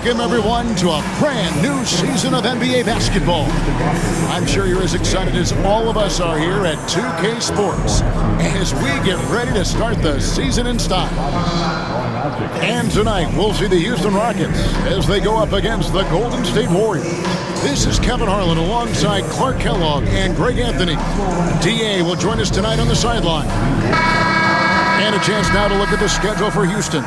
Welcome, everyone, to a brand new season of NBA basketball. I'm sure you're as excited as all of us are here at 2K Sports as we get ready to start the season in style. And tonight, we'll see the Houston Rockets as they go up against the Golden State Warriors. This is Kevin Harlan alongside Clark Kellogg and Greg Anthony. DA will join us tonight on the sideline. And a chance now to look at the schedule for Houston.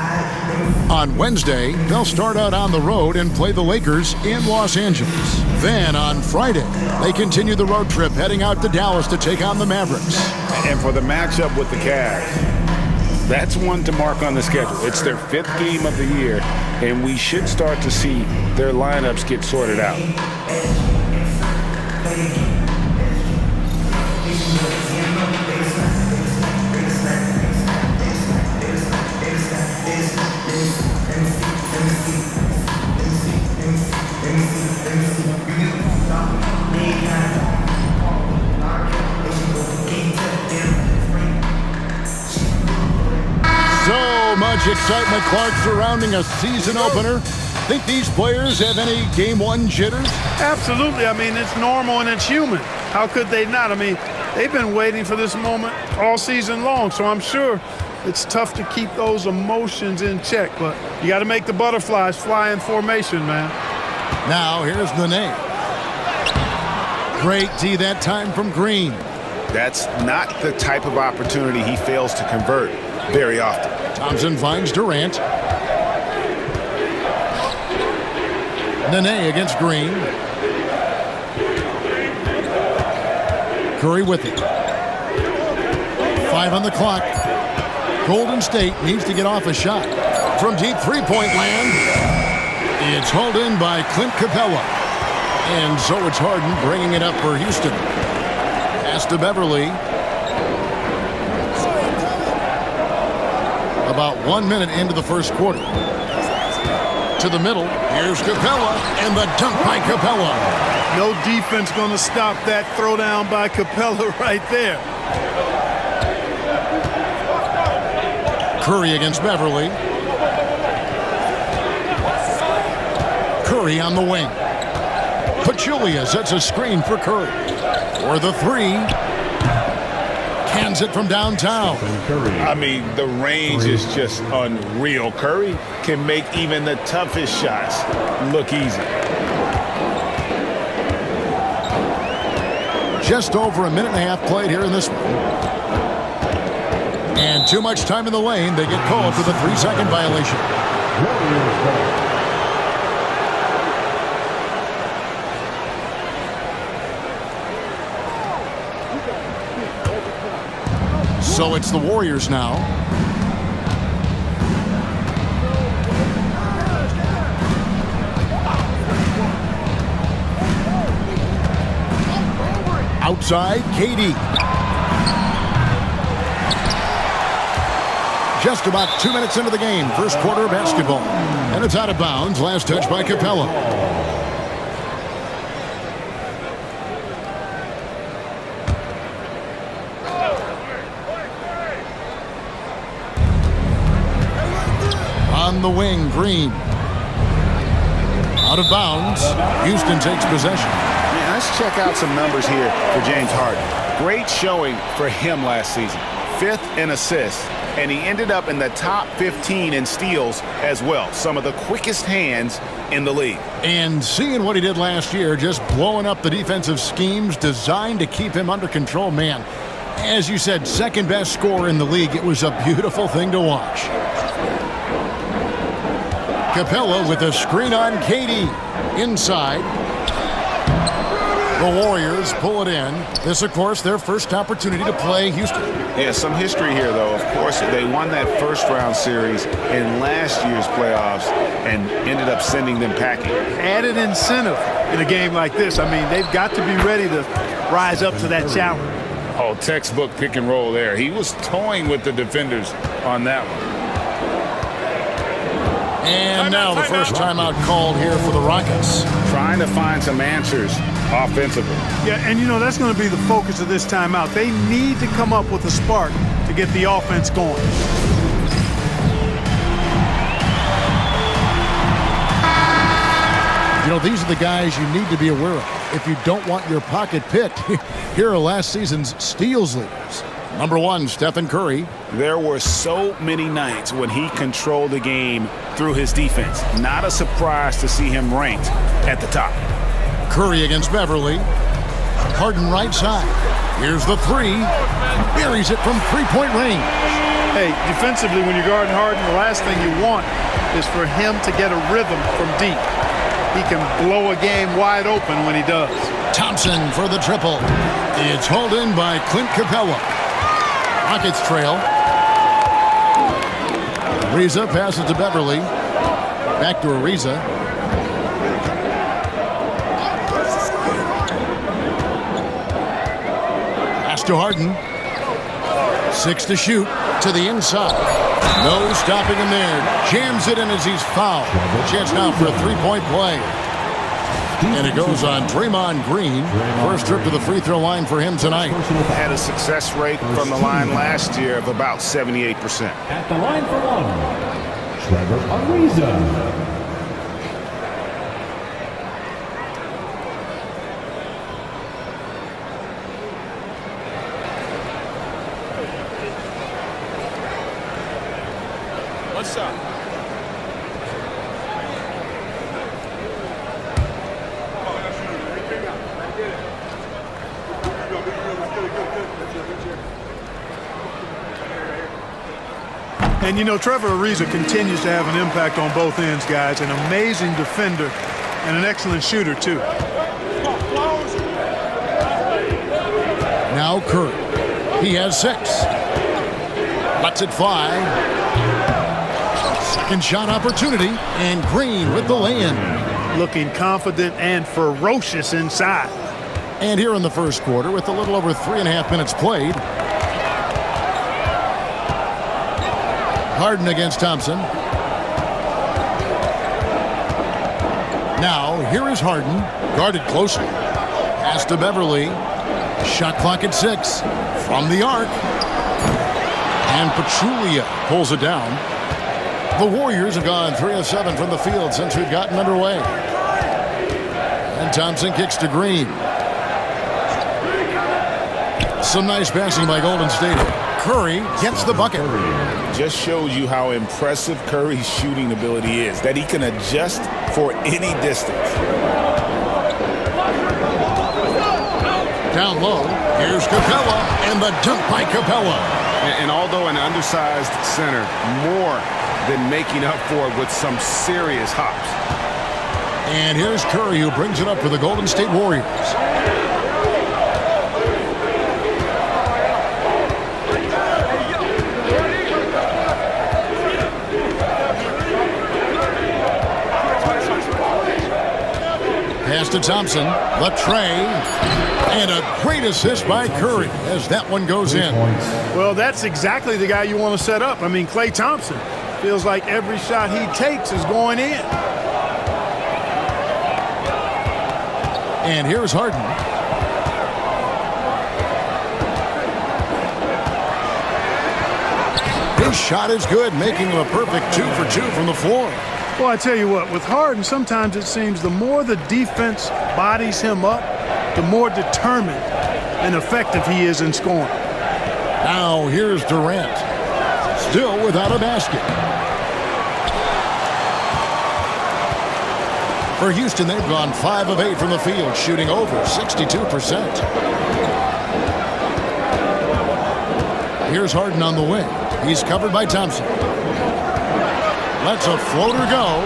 On Wednesday, they'll start out on the road and play the Lakers in Los Angeles. Then on Friday, they continue the road trip heading out to Dallas to take on the Mavericks. And for the matchup with the Cavs, that's one to mark on the schedule. It's their 5th game of the year, and we should start to see their lineups get sorted out. So much excitement, Clark, surrounding a season opener. Think these players have any game one jitters? Absolutely. I mean, it's normal and it's human. How could they not? I mean, they've been waiting for this moment all season long, so I'm sure it's tough to keep those emotions in check, but you got to make the butterflies fly in formation, man. Now, here's the name. Great D that time from Green. That's not the type of opportunity he fails to convert very often. Thompson finds Durant. Nene against Green. Curry with it. 5 on the clock. Golden State needs to get off a shot. From deep three-point land, it's hauled in by Clint Capella. And so it's Harden bringing it up for Houston. Pass to Beverly. About 1 minute into the first quarter. To the middle, here's Capella, and the dunk by Capella. No defense going to stop that throwdown by Capella right there. Curry against Beverly. Curry on the wing. Pachulia sets a screen for Curry. For the three. Cans it from downtown. I mean, the range is just unreal. Curry can make even the toughest shots look easy. Just over a minute and a half played here in this one. And too much time in the lane. They get called for the 3-second violation. So it's the Warriors now. Outside, KD. Just about 2 minutes into the game, first quarter of basketball. And it's out of bounds, last touch by Capella. On the wing, Green. Out of bounds. Houston takes possession. Yeah, let's check out some numbers here for James Harden. Great showing for him last season. 5th in assists, and he ended up in the top 15 in steals as well. Some of the quickest hands in the league. And seeing what he did last year, just blowing up the defensive schemes designed to keep him under control, man. As you said, second best scorer in the league. It was a beautiful thing to watch. Capella with a screen on KD. Inside. The Warriors pull it in. This, of course, their first opportunity to play Houston. Yeah, some history here, though. Of course, they won that first-round series in last year's playoffs and ended up sending them packing. Added incentive in a game like this. I mean, they've got to be ready to rise up to that challenge. Oh, textbook pick and roll there. He was toying with the defenders on that one. And now the first timeout called here for the Rockets. Trying to find some answers offensively. Yeah, and you know, that's going to be the focus of this timeout. They need to come up with a spark to get the offense going. know, these are the guys you need to be aware of if you don't want your pocket picked. Here are last season's steals leaders. Number 1, Stephen Curry. There were so many nights when he controlled the game through his defense. Not a surprise to see him ranked at the top. Curry against Beverly. Harden right side. Here's the 3. Buries it from three-point range. Hey, defensively, when you're guarding Harden, the last thing you want is for him to get a rhythm from deep. He can blow a game wide open when he does. Thompson for the triple. It's hauled in by Clint Capella. Rockets trail. Ariza passes to Beverly. Back to Ariza. Pass to Harden. 6 to shoot. To the inside. No stopping him there. Jams it in as he's fouled. Chance now for a three-point play. And it goes on Draymond Green. First trip to the free throw line for him tonight. Had a success rate from the line last year of about 78%. At the line for 1, Trevor Ariza. What's up? And, you know, Trevor Ariza continues to have an impact on both ends, guys. An amazing defender and an excellent shooter, too. Now Curry. He has 6. Lets it fly. Second shot opportunity. And Green with the lay-in. Looking confident and ferocious inside. And here in the first quarter, with a little over 3.5 minutes played. Harden against Thompson. Now, here is Harden, guarded closely. Pass to Beverly. Shot clock at 6. From the arc. And Pachulia pulls it down. The Warriors have gone 3 of 7 from the field since we've gotten underway. And Thompson kicks to Green. Some nice passing by Golden State. Curry gets the bucket. Just shows you how impressive Curry's shooting ability is, that he can adjust for any distance. Down low, here's Capella, and the dunk by Capella. And although an undersized center, more than making up for it with some serious hops. And here's Curry, who brings it up for the Golden State Warriors. Pass to Thompson, the tray, and a great assist by Curry as that one goes in. Well, that's exactly the guy you want to set up. I mean, Klay Thompson feels like every shot he takes is going in. And here's Harden. His shot is good, making him a perfect 2 for 2 from the floor. Well, I tell you what, with Harden, sometimes it seems the more the defense bodies him up, the more determined and effective he is in scoring. Now here's Durant, still without a basket. For Houston, they've gone 5 of 8 from the field, shooting over 62%. Here's Harden on the wing. He's covered by Thompson. Lets a floater go.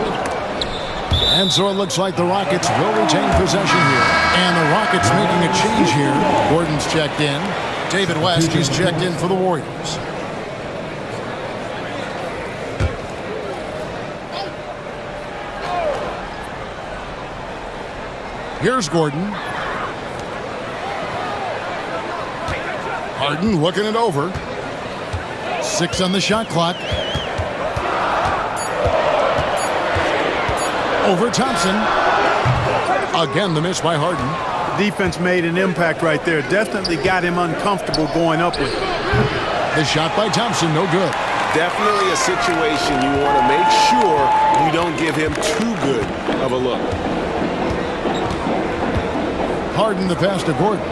And so it looks like the Rockets will retain possession here. And the Rockets making a change here. Gordon's checked in. David West, he's checked in for the Warriors. Here's Gordon. Harden looking it over. 6 on the shot clock. Over Thompson. Again, the miss by Harden. Defense made an impact right there. Definitely got him uncomfortable going up with it. The shot by Thompson, no good. Definitely a situation you want to make sure you don't give him too good of a look. Harden the pass to Gordon.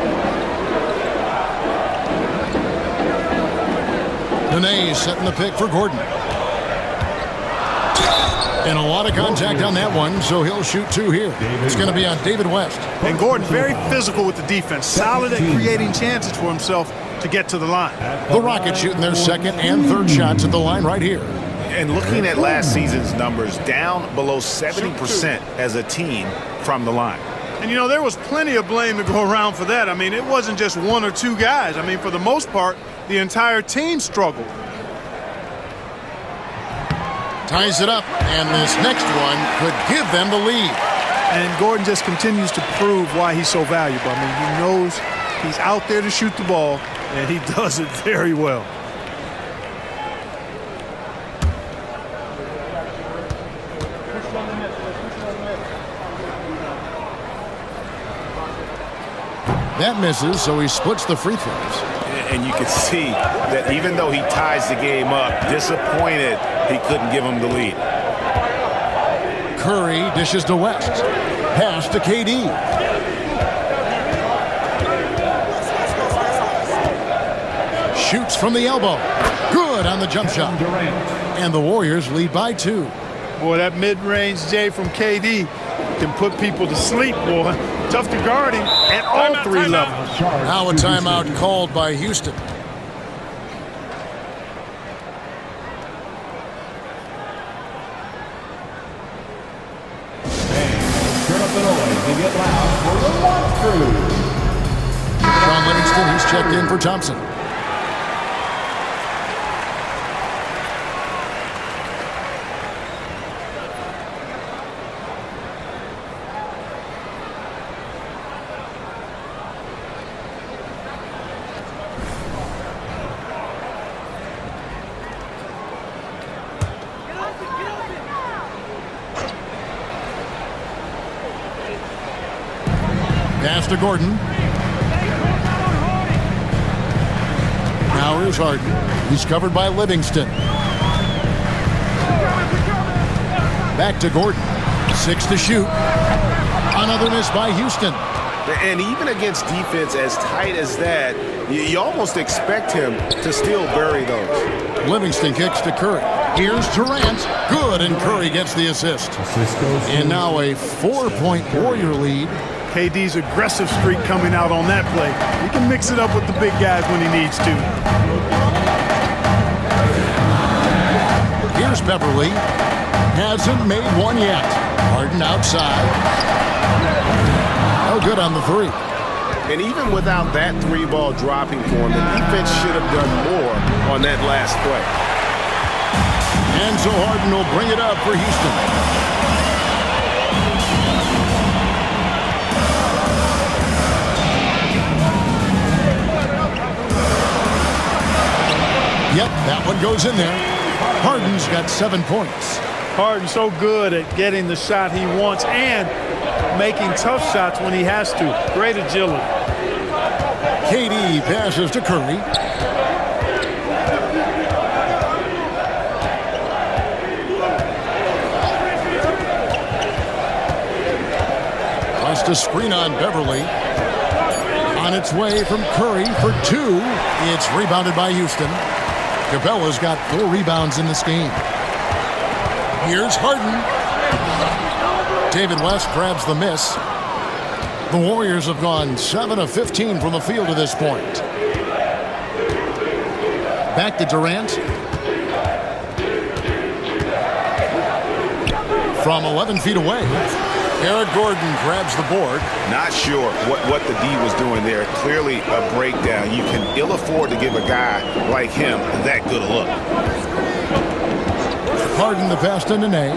Nene setting the pick for Gordon. And a lot of contact on that one, so he'll shoot two here. It's going to be on David West. And Gordon very physical with the defense. Solid at creating chances for himself to get to the line. The Rockets shooting their second and third shots at the line right here. And looking at last season's numbers, down below 70% as a team from the line. And, you know, there was plenty of blame to go around for that. I mean, it wasn't just one or two guys. I mean, for the most part, the entire team struggled. Ties it up, and this next one could give them the lead. And Gordon just continues to prove why he's so valuable. I mean, he knows he's out there to shoot the ball, and he does it very well. That misses, so he splits the free throws. And you can see that even though he ties the game up, disappointed he couldn't give him the lead. Curry dishes to West. Pass to KD. Shoots from the elbow. Good on the jump shot. And the Warriors lead by 2. Boy, that mid-range J from KD can put people to sleep, boy. Tough to guard him at all three levels. Now a timeout called by Houston. Sean Livingston, he's checked in for Thompson. Pass to Gordon. Now here's Harden. He's covered by Livingston. Back to Gordon. 6 to shoot. Another miss by Houston. And even against defense as tight as that, you almost expect him to still bury those. Livingston kicks to Curry. Here's Durant. Good, and Curry gets the assist. And now a 4-point Warrior lead. KD's aggressive streak coming out on that play. He can mix it up with the big guys when he needs to. Here's Beverly. Hasn't made one yet. Harden outside. No good on the three. And even without that three ball dropping for him, the defense should have done more on that last play. And so Harden will bring it up for Houston. Yep, that one goes in there. Harden's got 7 points. Harden's so good at getting the shot he wants and making tough shots when he has to. Great agility. KD passes to Curry. Wants to screen on Beverly. On its way from Curry for 2. It's rebounded by Houston. Capella's got 4 rebounds in this game. Here's Harden. David West grabs the miss. The Warriors have gone 7 of 15 from the field to this point. Back to Durant. From 11 feet away. Eric Gordon grabs the board. Not sure what the D was doing there. Clearly a breakdown. You can ill afford to give a guy like him that good a look. Harden the pass to Nene.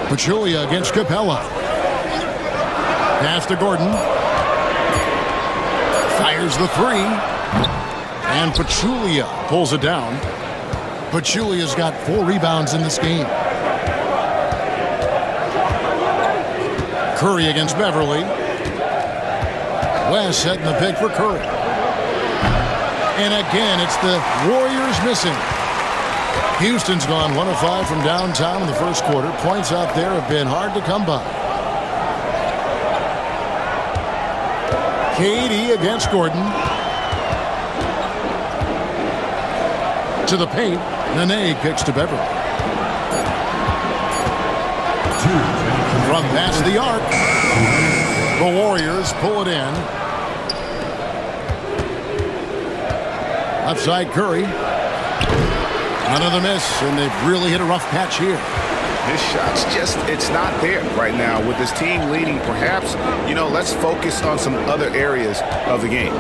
Pachulia against Capella. Pass to Gordon. Fires the 3. And Pachulia pulls it down. Pachulia's got 4 rebounds in this game. Curry against Beverly. West setting the pick for Curry. And again, it's the Warriors missing. Houston's gone 1 of 5 from downtown in the first quarter. Points out there have been hard to come by. KD against Gordon. To the paint. Nene kicks to Beverly. From past the arc. The Warriors pull it in. Left side Curry. Another miss, and they've really hit a rough patch here. His shot's just, it's not there right now. With his team leading, perhaps, let's focus on some other areas of the game.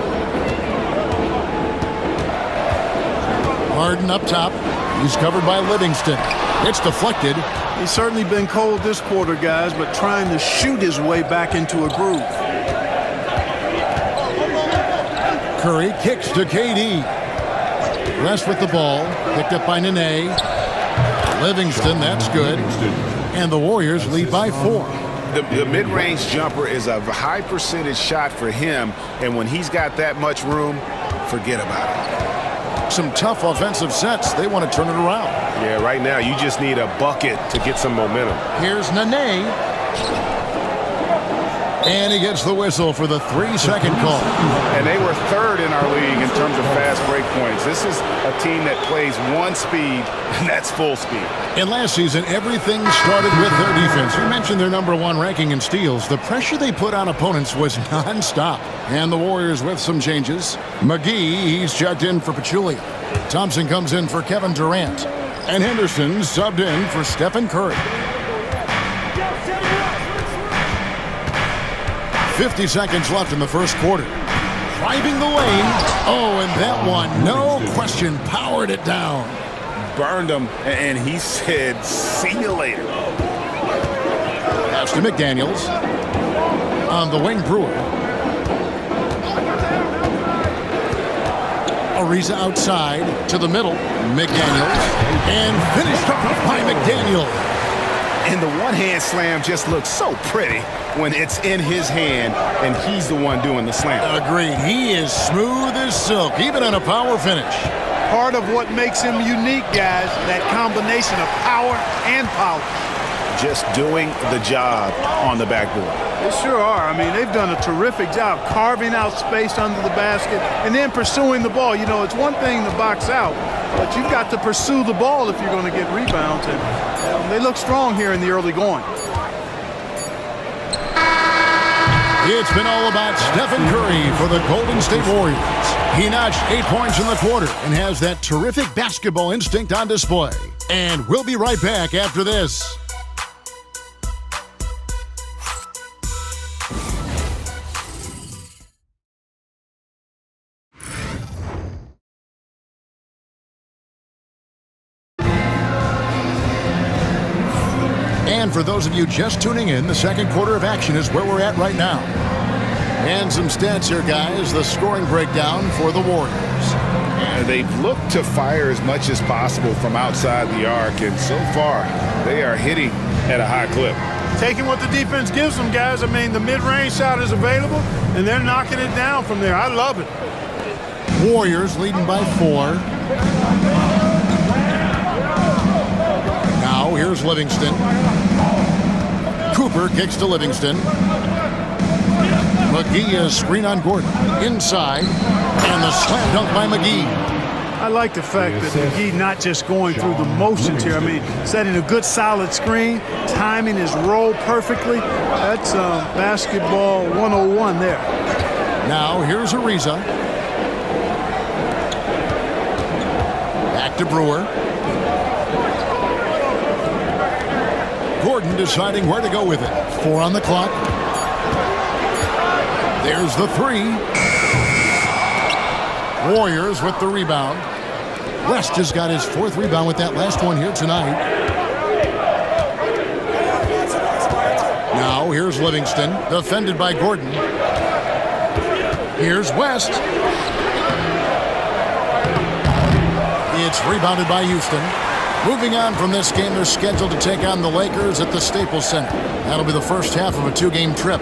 Harden up top. He's covered by Livingston. It's deflected. He's certainly been cold this quarter, guys, but trying to shoot his way back into a groove. Curry kicks to KD. West with the ball. Picked up by Nene. Livingston, that's good. And the Warriors lead by 4. The mid-range jumper is a high percentage shot for him, and when he's got that much room, forget about it. Some tough offensive sets. They want to turn it around. Yeah, right now you just need a bucket to get some momentum. Here's Nene. And he gets the whistle for the 3-second call. And they were 3rd in our league in terms of fast break points. This is a team that plays one speed, and that's full speed. In last season, everything started with their defense. You mentioned their #1 ranking in steals. The pressure they put on opponents was nonstop. And the Warriors with some changes. McGee, he's checked in for Pachulia. Thompson comes in for Kevin Durant. And Henderson subbed in for Stephen Curry. 50 seconds left in the first quarter. Driving the lane. Oh, and that one, no question, powered it down. Burned him, and he said, see you later. Pass to McDaniels. On the wing, Brewer. Ariza outside to the middle. McDaniels. And finished off by McDaniels. And the one-hand slam just looks so pretty when it's in his hand and he's the one doing the slam. Agreed. He is smooth as silk, even on a power finish. Part of what makes him unique, guys, that combination of power and power. Just doing the job on the backboard. They sure are. I mean, they've done a terrific job carving out space under the basket and then pursuing the ball. It's one thing to box out, but you've got to pursue the ball if you're going to get rebounds. And they look strong here in the early going. It's been all about Stephen Curry for the Golden State Warriors. He notched 8 points in the quarter and has that terrific basketball instinct on display. And we'll be right back after this. And for those of you just tuning in, the second quarter of action is where we're at right now. And some stats here, guys. The scoring breakdown for the Warriors. They've looked to fire as much as possible from outside the arc, and so far they are hitting at a high clip. Taking what the defense gives them, guys. I mean, the mid-range shot is available, and they're knocking it down from there. I love it. Warriors leading by 4. Now here's Livingston. Cooper kicks to Livingston. McGee is screen on Gordon. Inside. And the slam dunk by McGee. I like the fact that McGee not just going through the motions here. I mean, setting a good solid screen, timing his roll perfectly. That's basketball 101 there. Now here's Ariza. Back to Brewer. Gordon deciding where to go with it. 4 on the clock. There's the 3. Warriors with the rebound. West has got his 4th rebound with that last one here tonight. Now here's Livingston, defended by Gordon. Here's West. It's rebounded by Houston. Moving on from this game, they're scheduled to take on the Lakers at the Staples Center. That'll be the first half of a 2-game trip.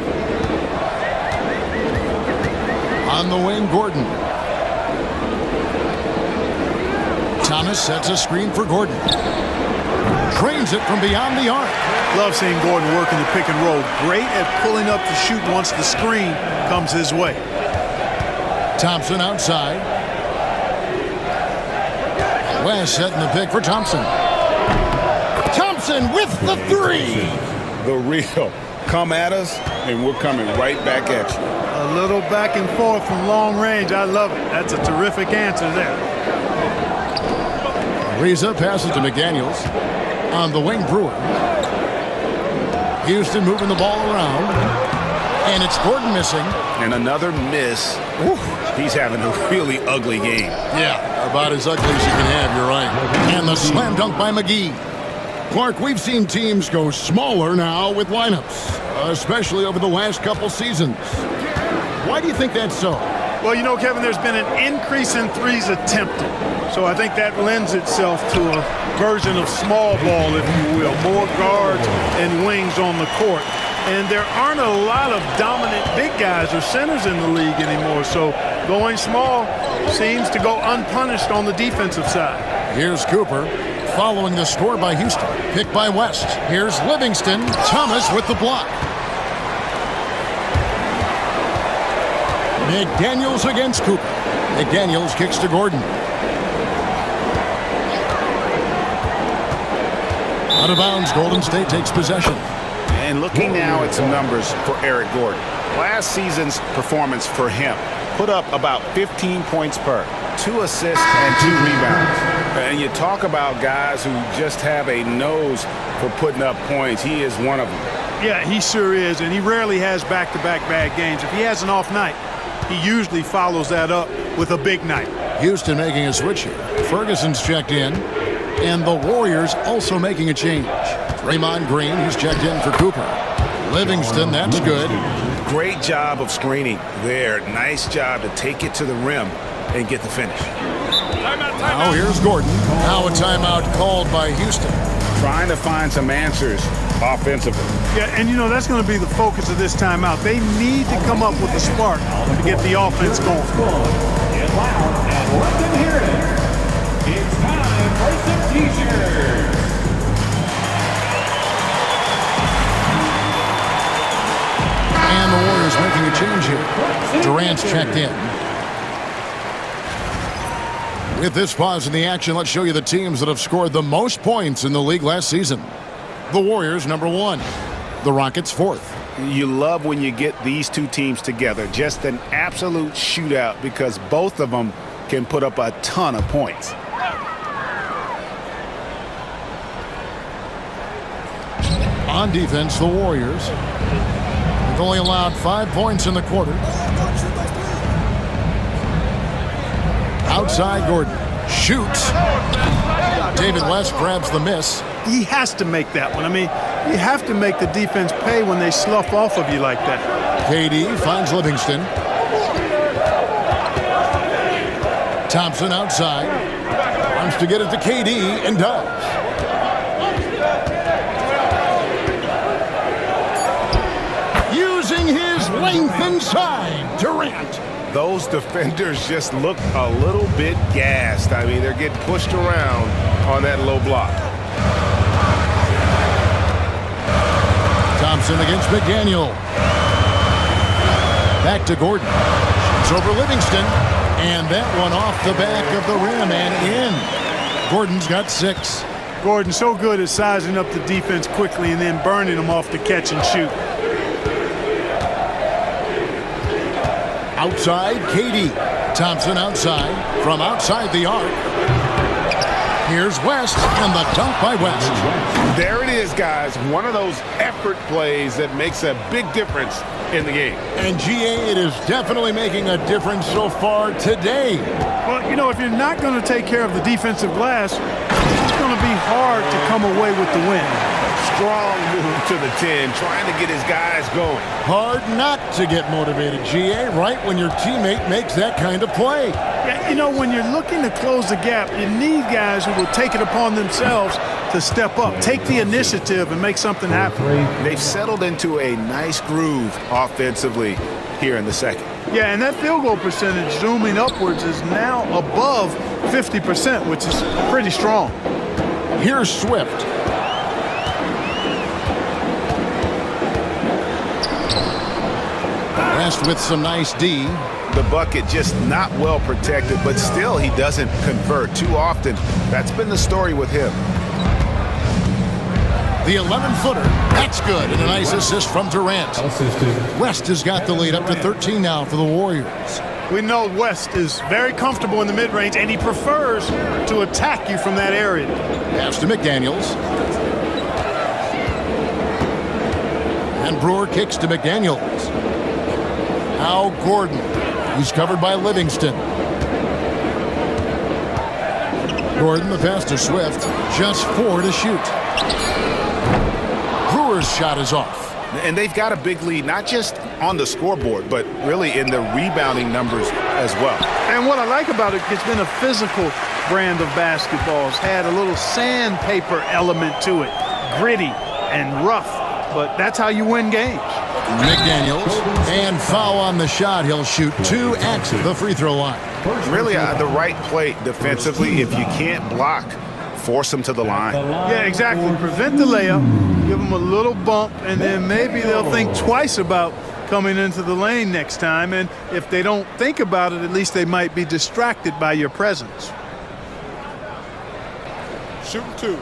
On the wing, Gordon. Thomas sets a screen for Gordon. Trains it from beyond the arc. Love seeing Gordon working the pick and roll. Great at pulling up to shoot once the screen comes his way. Thompson outside. West setting the pick for Thompson. Thompson with the three. The real. Come at us, and we're coming right back at you. A little back and forth from long range. I love it. That's a terrific answer there. Reza passes to McDaniels. On the wing, Brewer. Houston moving the ball around. And it's Gordon missing. And another miss. Ooh, he's having a really ugly game. Yeah, about as ugly as you can have, you're right. And the slam dunk by McGee. Clark, we've seen teams go smaller now with lineups, especially over the last couple seasons. Why do you think that's so? Well, you know, Kevin, there's been an increase in threes attempted. So I think that lends itself to a version of small ball, if you will. More guards and wings on the court. And there aren't a lot of dominant big guys or centers in the league anymore. So going small seems to go unpunished on the defensive side. Here's Cooper following the score by Houston. Picked by West. Here's Livingston. Thomas with the block. McDaniels against Cooper. McDaniels kicks to Gordon. Out of bounds, Golden State takes possession. And looking now at some numbers for Eric Gordon. Last season's performance for him put up about 15 points per, 2 assists and 2 rebounds. And you talk about guys who just have a nose for putting up points. He is one of them. Yeah, he sure is, and he rarely has back-to-back bad games. If he has an off night, he usually follows that up with a big night. Houston making a switch here. Ferguson's checked in, and the Warriors also making a change. Draymond Green, he's checked in for Cooper. Livingston, that's good. Great job of screening there. Nice job to take it to the rim and get the finish. Now here's Gordon. Now a timeout called by Houston. Trying to find some answers offensively. Yeah, and you know, that's going to be the focus of this timeout. They need to come up with a spark to get the offense going. Get loud and let them hear it. It's time for some t-shirts. And the Warriors making a change here. Durant's checked in. With this pause in the action, let's show you the teams that have scored the most points in the league last season. The Warriors, number 1. The Rockets, 4th. You love when you get these two teams together. Just an absolute shootout because both of them can put up a ton of points. On defense, the Warriors have only allowed 5 points in the quarter. Outside, Gordon shoots. David West grabs the miss. He has to make that one. I mean, you have to make the defense pay when they slough off of you like that. KD finds Livingston. Thompson outside. Wants to get it to KD and does. Using his length inside, Durant. Those defenders just look a little bit gassed. I mean, they're getting pushed around on that low block. Thompson against McDaniel. Back to Gordon. It's over Livingston. And that one off the back of the rim and in. Gordon's got 6. Gordon so good at sizing up the defense quickly and then burning them off the catch and shoot. Outside, KD. Thompson outside. From outside the arc. Here's West, and the dunk by West. There it is, guys. One of those effort plays that makes a big difference in the game. And GA, it is definitely making a difference so far today. Well, you know, if you're not going to take care of the defensive glass, it's going to be hard to come away with the win. Strong move to the 10, trying to get his guys going. Hard not to get motivated, GA, right when your teammate makes that kind of play. Yeah, you know, when you're looking to close the gap, you need guys who will take it upon themselves to step up, take the initiative, and make something happen. They've settled into a nice groove offensively here in the second. Yeah, and that field goal percentage zooming upwards is now above 50%, which is pretty strong. Here's Swift. Pressed with some nice D. The bucket just not well protected, but still he doesn't convert too often. That's been the story with him. The 11-footer, that's good, and a nice assist from Durant. West has got the lead up to 13 now for the Warriors. We know West is very comfortable in the mid-range, and he prefers to attack you from that area. Pass to McDaniels. And Brewer kicks to McDaniels. Now Gordon. He's covered by Livingston. Gordon, the pass to Swift. Just 4 to shoot. Brewer's shot is off. And they've got a big lead, not just on the scoreboard, but really in the rebounding numbers as well. And what I like about it, it's been a physical brand of basketball. It's had a little sandpaper element to it. Gritty and rough, but that's how you win games. McDaniels, and foul on the shot. He'll shoot 2 at the free throw line. Really the right play defensively. If you can't block, force them to the line. Yeah, exactly. Prevent the layup, give them a little bump, and then maybe they'll think twice about coming into the lane next time. And if they don't think about it, at least they might be distracted by your presence. Shooting 2.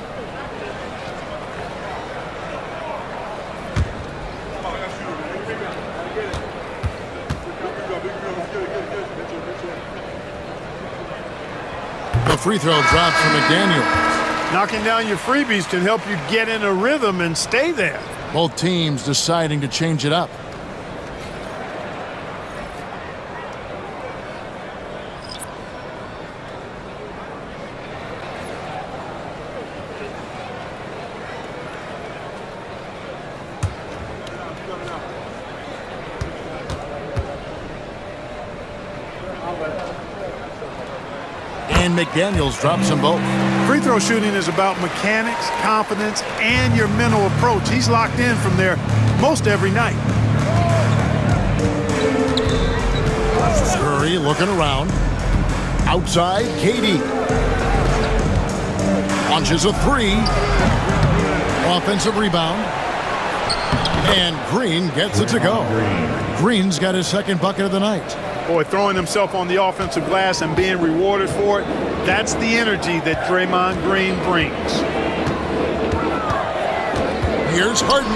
The free throw drops from McDaniels. Knocking down your freebies can help you get in a rhythm and stay there. Both teams deciding to change it up. And McDaniels drops them both. Free throw shooting is about mechanics, confidence, and your mental approach. He's locked in from there most every night. Curry looking around. Outside, Katie. Launches a 3. Offensive rebound. And Green gets it to go. Green's got his second bucket of the night. Boy, throwing himself on the offensive glass and being rewarded for it, that's the energy that Draymond Green brings. Here's Harden,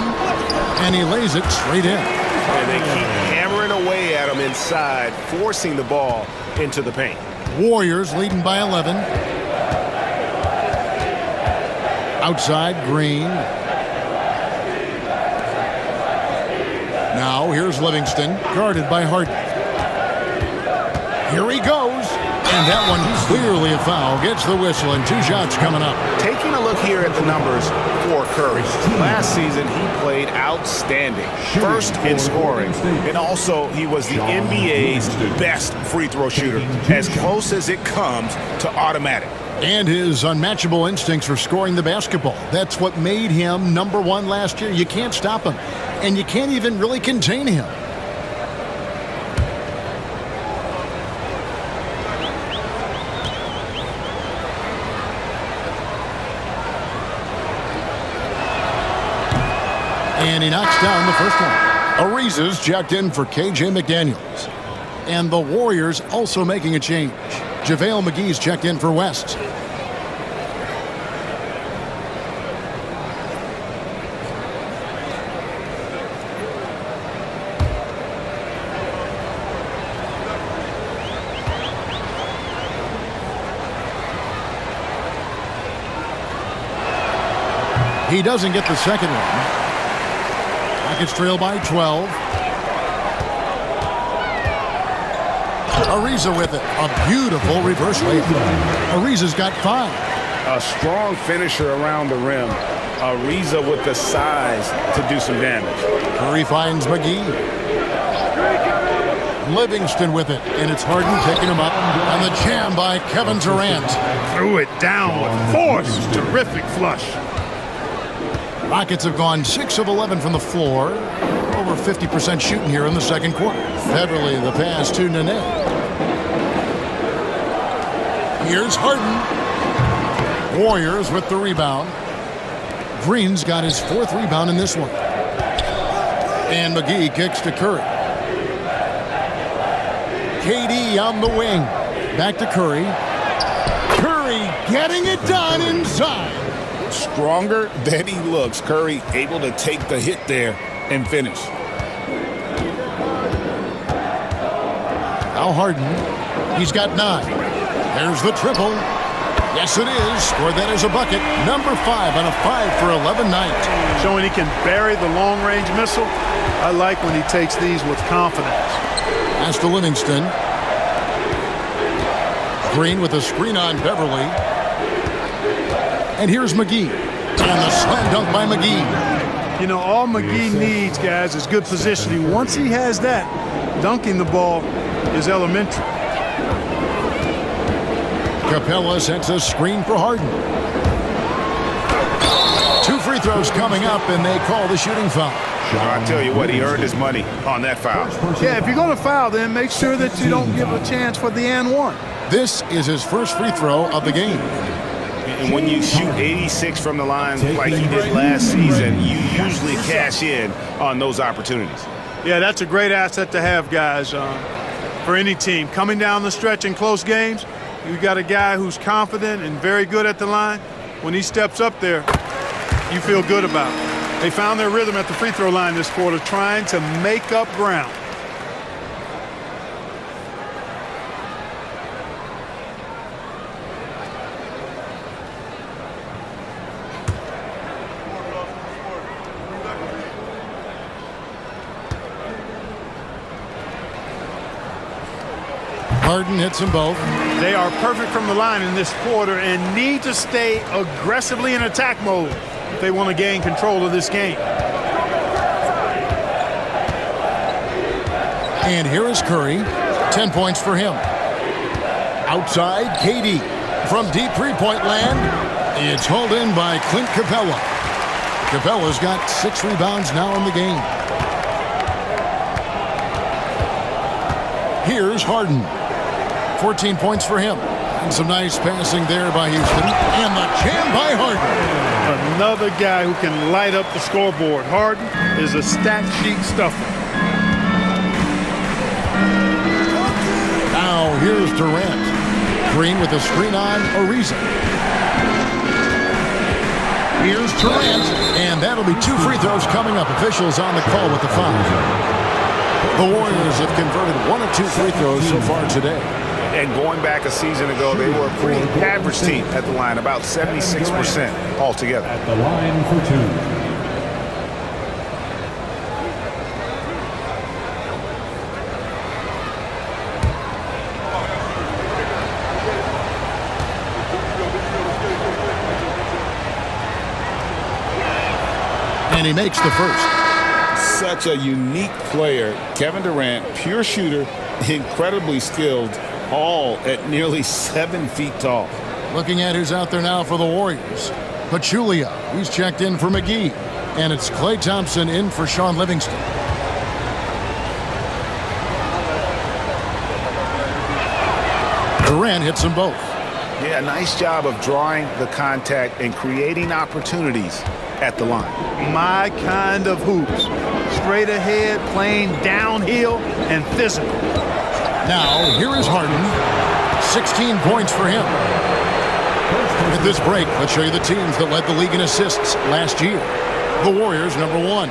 and he lays it straight in. And they keep hammering away at him inside, forcing the ball into the paint. Warriors leading by 11. Outside, Green. Now here's Livingston, guarded by Harden. Here he goes, and that one clearly a foul. Gets the whistle, and 2 shots coming up. Taking a look here at the numbers for Curry. Last season, he played outstanding. First in scoring, and also he was the NBA's best free throw shooter, as close as it comes to automatic. And his unmatchable instincts for scoring the basketball. That's what made him #1 last year. You can't stop him, and you can't even really contain him. And he knocks down the first one. Ariza's checked in for KJ McDaniels. And the Warriors also making a change. JaVale McGee's checked in for West. He doesn't get the second one. Rockets trail by 12. Ariza with it. A beautiful reverse layup. Ariza's got 5. A strong finisher around the rim. Ariza with the size to do some damage. Curry finds McGee. Livingston with it, and it's Harden picking him up. And the jam by Kevin Durant. Threw it down with force. Terrific flush. Rockets have gone 6 of 11 from the floor. Over 50% shooting here in the second quarter. Beverly the pass to Nene. Here's Harden. Warriors with the rebound. Green's got his 4th rebound in this one. And McGee kicks to Curry. KD on the wing. Back to Curry. Curry getting it done inside. Stronger than he looks. Curry able to take the hit there and finish. Now Harden. He's got 9. There's the triple. Yes, it is. Scored that as a bucket. Number 5 on a 5 for 11 night. Showing he can bury the long-range missile. I like when he takes these with confidence. Pass to Livingston. Green with a screen on Beverly. And here's McGee. And the slam dunk by McGee. You know, all McGee needs, guys, is good positioning. Once he has that, dunking the ball is elementary. Capella sets a screen for Harden. 2 free throws coming up, and they call the shooting foul. I tell you what, he earned his money on that foul. Yeah, if you're going to foul, then make sure that you don't give a chance for the and one. This is his first free throw of the game. And when you shoot 86 from the line like he did last season, you usually cash in on those opportunities. Yeah, that's a great asset to have, guys, for any team. Coming down the stretch in close games, you got a guy who's confident and very good at the line. When he steps up there, you feel good about it. They found their rhythm at the free throw line this quarter, trying to make up ground. Harden hits them both. They are perfect from the line in this quarter and need to stay aggressively in attack mode if they want to gain control of this game. And here is Curry. 10 points for him. Outside, KD. From deep three-point land, it's hauled in by Clint Capella. Capella's got 6 rebounds now in the game. Here's Harden. 14 points for him. And some nice passing there by Houston. And the jam by Harden. Another guy who can light up the scoreboard. Harden is a stat sheet stuffer. Now here's Durant. Green with a screen on Ariza. Here's Durant. And that'll be 2 free throws coming up. Officials on the call with the foul. The Warriors have converted 1 of 2 free throws so far today. And going back a season ago, they were a pretty average team at the line, about 76% altogether. At the line for 2. And he makes the first. Such a unique player. Kevin Durant, pure shooter, incredibly skilled, all at nearly 7 feet tall. Looking at who's out there now for the Warriors. Pachulia, he's checked in for McGee. And it's Klay Thompson in for Sean Livingston. Durant hits them both. Yeah, nice job of drawing the contact and creating opportunities at the line. My kind of hoops. Straight ahead, playing downhill, and physical. Now, here is Harden. 16 points for him. At this break, let's show you the teams that led the league in assists last year. The Warriors, number 1.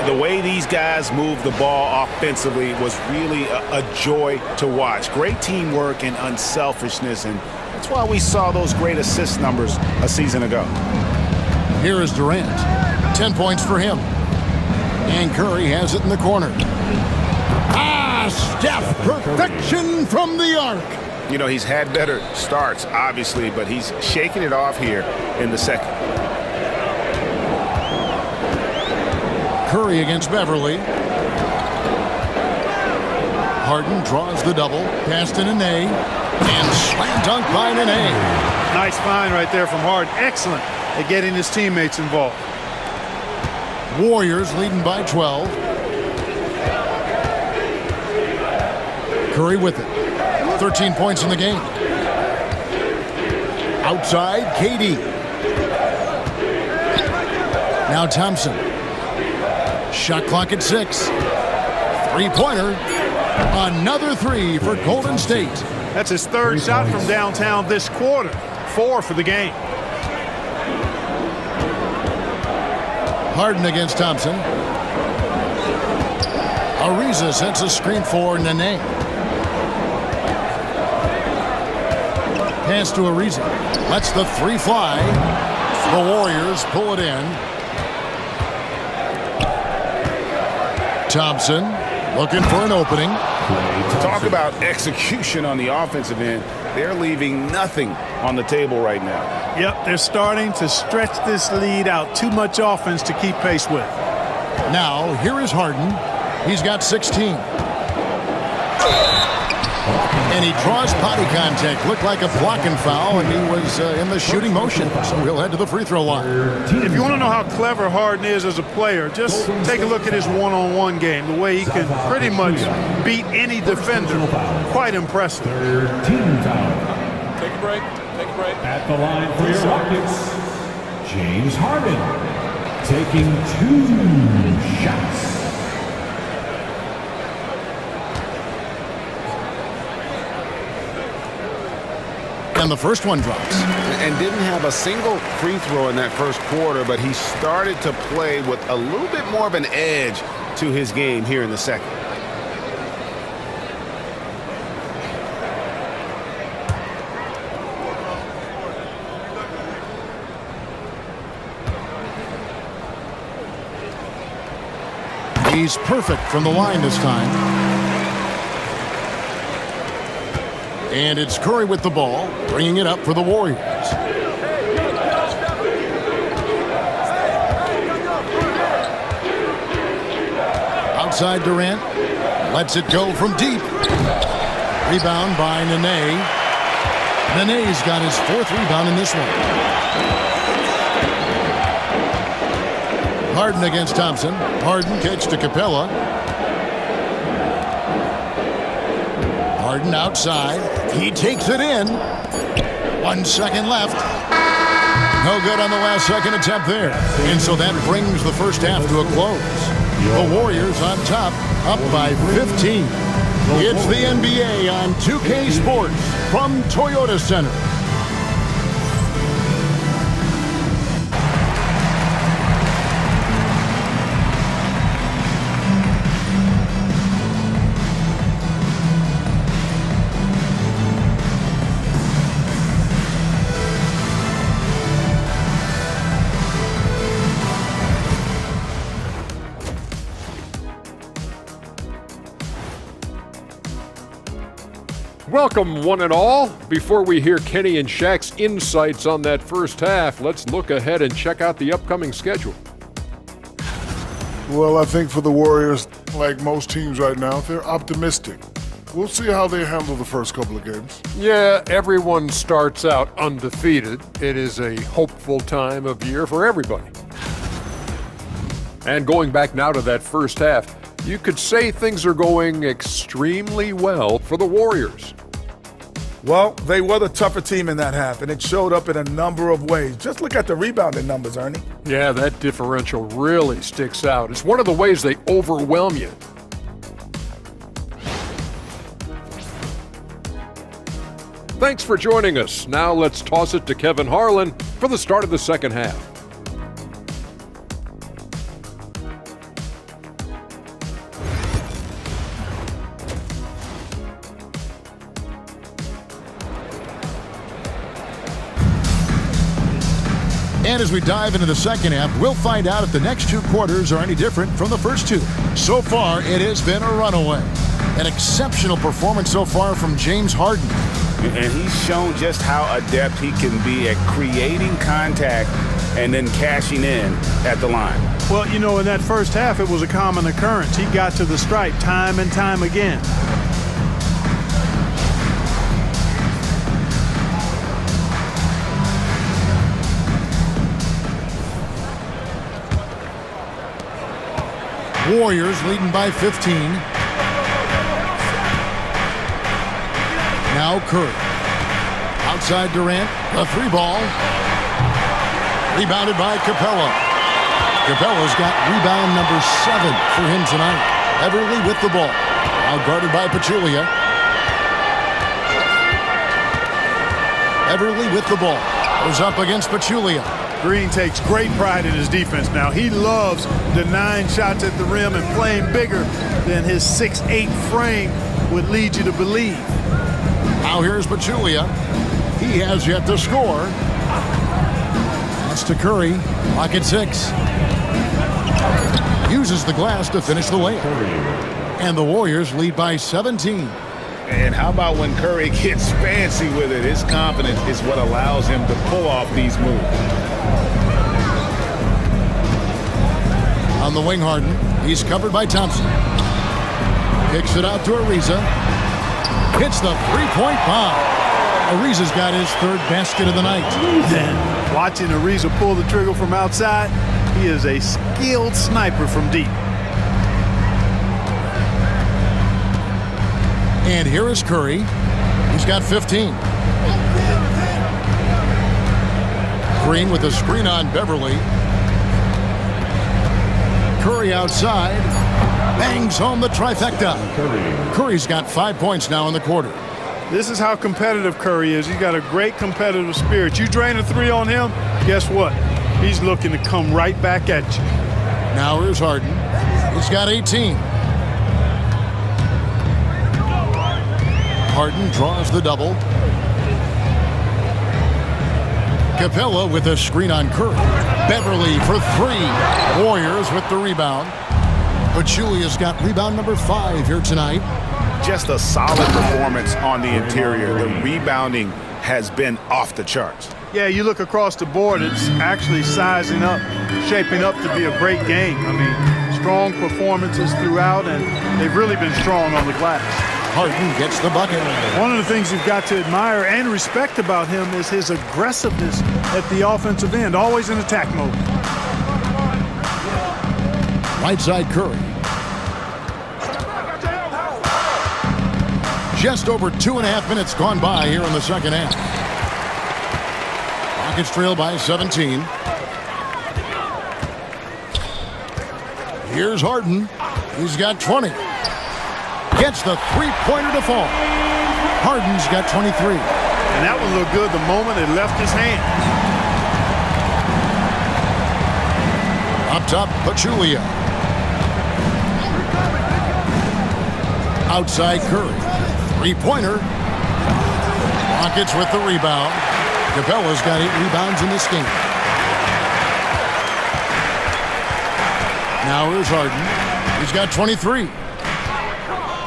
The way these guys move the ball offensively was really a joy to watch. Great teamwork and unselfishness, and that's why we saw those great assist numbers a season ago. Here is Durant. 10 points for him. And Curry has it in the corner. Steph, perfection from the arc. You know, he's had better starts, obviously, but he's shaking it off here in the second. Curry against Beverly. Harden draws the double. Pass to Nene. And slam dunk by Nene. Nice find right there from Harden. Excellent at getting his teammates involved. Warriors leading by 12. Curry with it. 13 points in the game. Outside, KD. Now Thompson. Shot clock at 6. Three-pointer. Another three for Golden State. That's his third shot from downtown this quarter. 4 for the game. Harden against Thompson. Ariza sends a screen for Nene. Pass to Ariza. Lets the three fly. The Warriors pull it in. Thompson looking for an opening. Talk about execution on the offensive end. They're leaving nothing on the table right now. Yep, they're starting to stretch this lead out. Too much offense to keep pace with. Now, here is Harden. He's got 16. And he draws body contact. Looked like a blocking foul, and he was in the shooting motion. So he'll head to the free throw line. If you want to know how clever Harden is as a player, just take a look at his one-on-one game. The way he can pretty much beat any defender. Quite impressive. 13 foul. Take a break. Take a break. At the line for your Rockets, James Harden taking 2 shots. And the first one drops. And didn't have a single free throw in that first quarter, but he started to play with a little bit more of an edge to his game here in the second. He's perfect from the line this time. And it's Curry with the ball, bringing it up for the Warriors. Outside Durant, lets it go from deep. Rebound by Nene. Nene's got his 4th rebound in this one. Harden against Thompson. Harden kicks to Capella. Harden outside. He takes it in. 1 second left. No good on the last second attempt there. And so that brings the first half to a close. The Warriors on top, up by 15. It's the NBA on 2K Sports from Toyota Center. Welcome, one and all. Before we hear Kenny and Shaq's insights on that first half, let's look ahead and check out the upcoming schedule. Well, I think for the Warriors, like most teams right now, they're optimistic. We'll see how they handle the first couple of games. Yeah, everyone starts out undefeated. It is a hopeful time of year for everybody. And going back now to that first half, you could say things are going extremely well for the Warriors. Well, they were the tougher team in that half, and it showed up in a number of ways. Just look at the rebounding numbers, Ernie. Yeah, that differential really sticks out. It's one of the ways they overwhelm you. Thanks for joining us. Now let's toss it to Kevin Harlan for the start of the second half. And as we dive into the second half, we'll find out if the next 2 quarters are any different from the first 2. So far, it has been a runaway. An exceptional performance so far from James Harden. And he's shown just how adept he can be at creating contact and then cashing in at the line. Well, you know, in that first half, it was a common occurrence. He got to the stripe time and time again. Warriors leading by 15. Now Curry. Outside Durant, the 3 ball. Rebounded by Capella. Capella's got rebound number 7 for him tonight. Everly with the ball. Now guarded by Pachulia. Everly with the ball. Goes up against Pachulia. Green takes great pride in his defense now. He loves denying shots at the rim and playing bigger than his 6'8" frame would lead you to believe. Now here's Pachulia. He has yet to score. That's to Curry. Lock at 6. Uses the glass to finish the layup. And the Warriors lead by 17. And how about when Curry gets fancy with it? His confidence is what allows him to pull off these moves. On the wing, Harden. He's covered by Thompson. Kicks it out to Ariza. Hits the three-point bomb. Ariza's got his third basket of the night. And watching Ariza pull the trigger from outside, he is a skilled sniper from deep. And here is Curry. He's got 15. Green with a screen on Beverly. Curry outside. Bangs home the trifecta. Curry's got 5 points now in the quarter. This is how competitive Curry is. He's got a great competitive spirit. You drain a 3 on him, guess what? He's looking to come right back at you. Now here's Harden. He's got 18. Harden draws the double. Capella with a screen on Curry. Beverly for 3. Warriors with the rebound. Pachulia's got rebound number 5 here tonight. Just a solid performance on the interior. The rebounding has been off the charts. Yeah, you look across the board, it's actually sizing up, shaping up to be a great game. I mean, strong performances throughout, and they've really been strong on the glass. Harden gets the bucket. One of the things you've got to admire and respect about him is his aggressiveness at the offensive end, always in attack mode. Right side Curry. Just over 2.5 minutes gone by here in the second half. Rockets trail by 17. Here's Harden. He's got 20. Gets the three-pointer to fall. Harden's got 23. And that one looked good the moment it left his hand. Up top, Pachulia. Outside Curry. Three-pointer. Rockets with the rebound. Capella's got 8 rebounds in this game. Now here's Harden. He's got 23.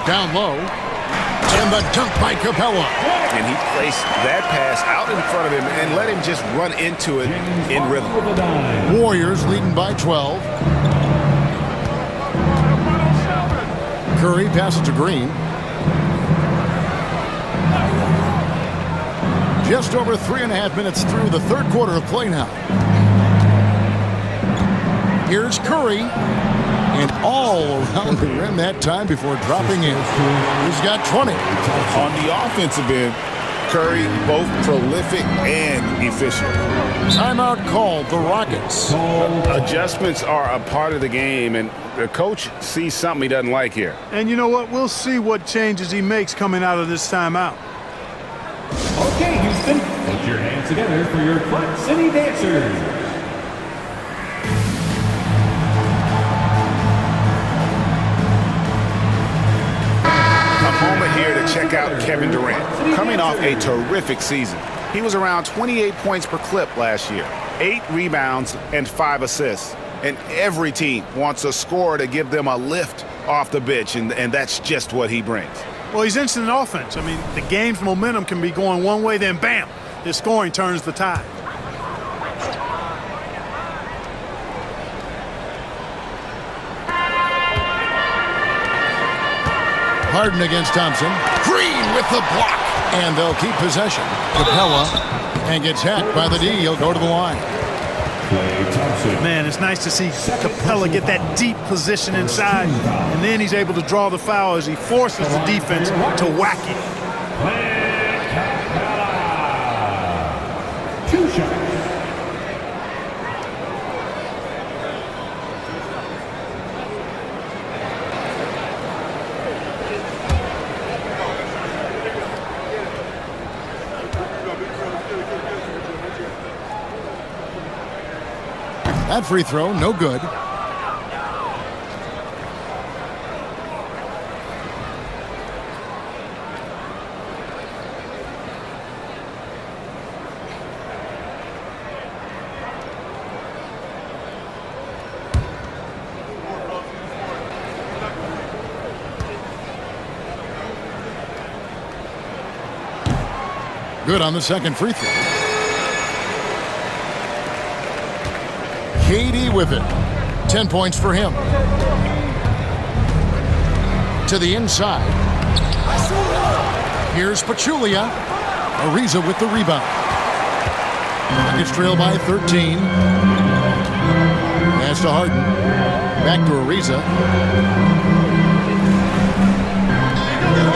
Down low. And the dunk by Capella. And he placed that pass out in front of him and let him just run into it in rhythm. Warriors leading by 12. Curry passes to Green. Just over 3.5 minutes through the third quarter of play now. Here's Curry. And all around the rim that time before dropping in. He's got 20. On the offensive end, Curry both prolific and efficient. Timeout called the Rockets. Adjustments are a part of the game, and the coach sees something he doesn't like here. And you know what? We'll see what changes he makes coming out of this timeout. Okay, Houston, put your hands together for your Club City Dancers. Moment here to check out Kevin Durant. Coming off a terrific season. He was around 28 points per clip last year, 8 rebounds and 5 assists. And every team wants a scorer to give them a lift off the bench, and that's just what he brings. Well, he's instant offense. I mean, the game's momentum can be going one way, then bam, his scoring turns the tide. Harden against Thompson. Green with the block. And they'll keep possession. Capella and gets hacked by the D. He'll go to the line. Man, it's nice to see Capella get that deep position inside. And then he's able to draw the foul as he forces the defense to whack it. Two shots. That free throw, no good. Good on the second free throw. KD with it. 10 points for him. To the inside. Here's Pachulia. Ariza with the rebound. Nuggets trail by 13. Pass to Harden. Back to Ariza.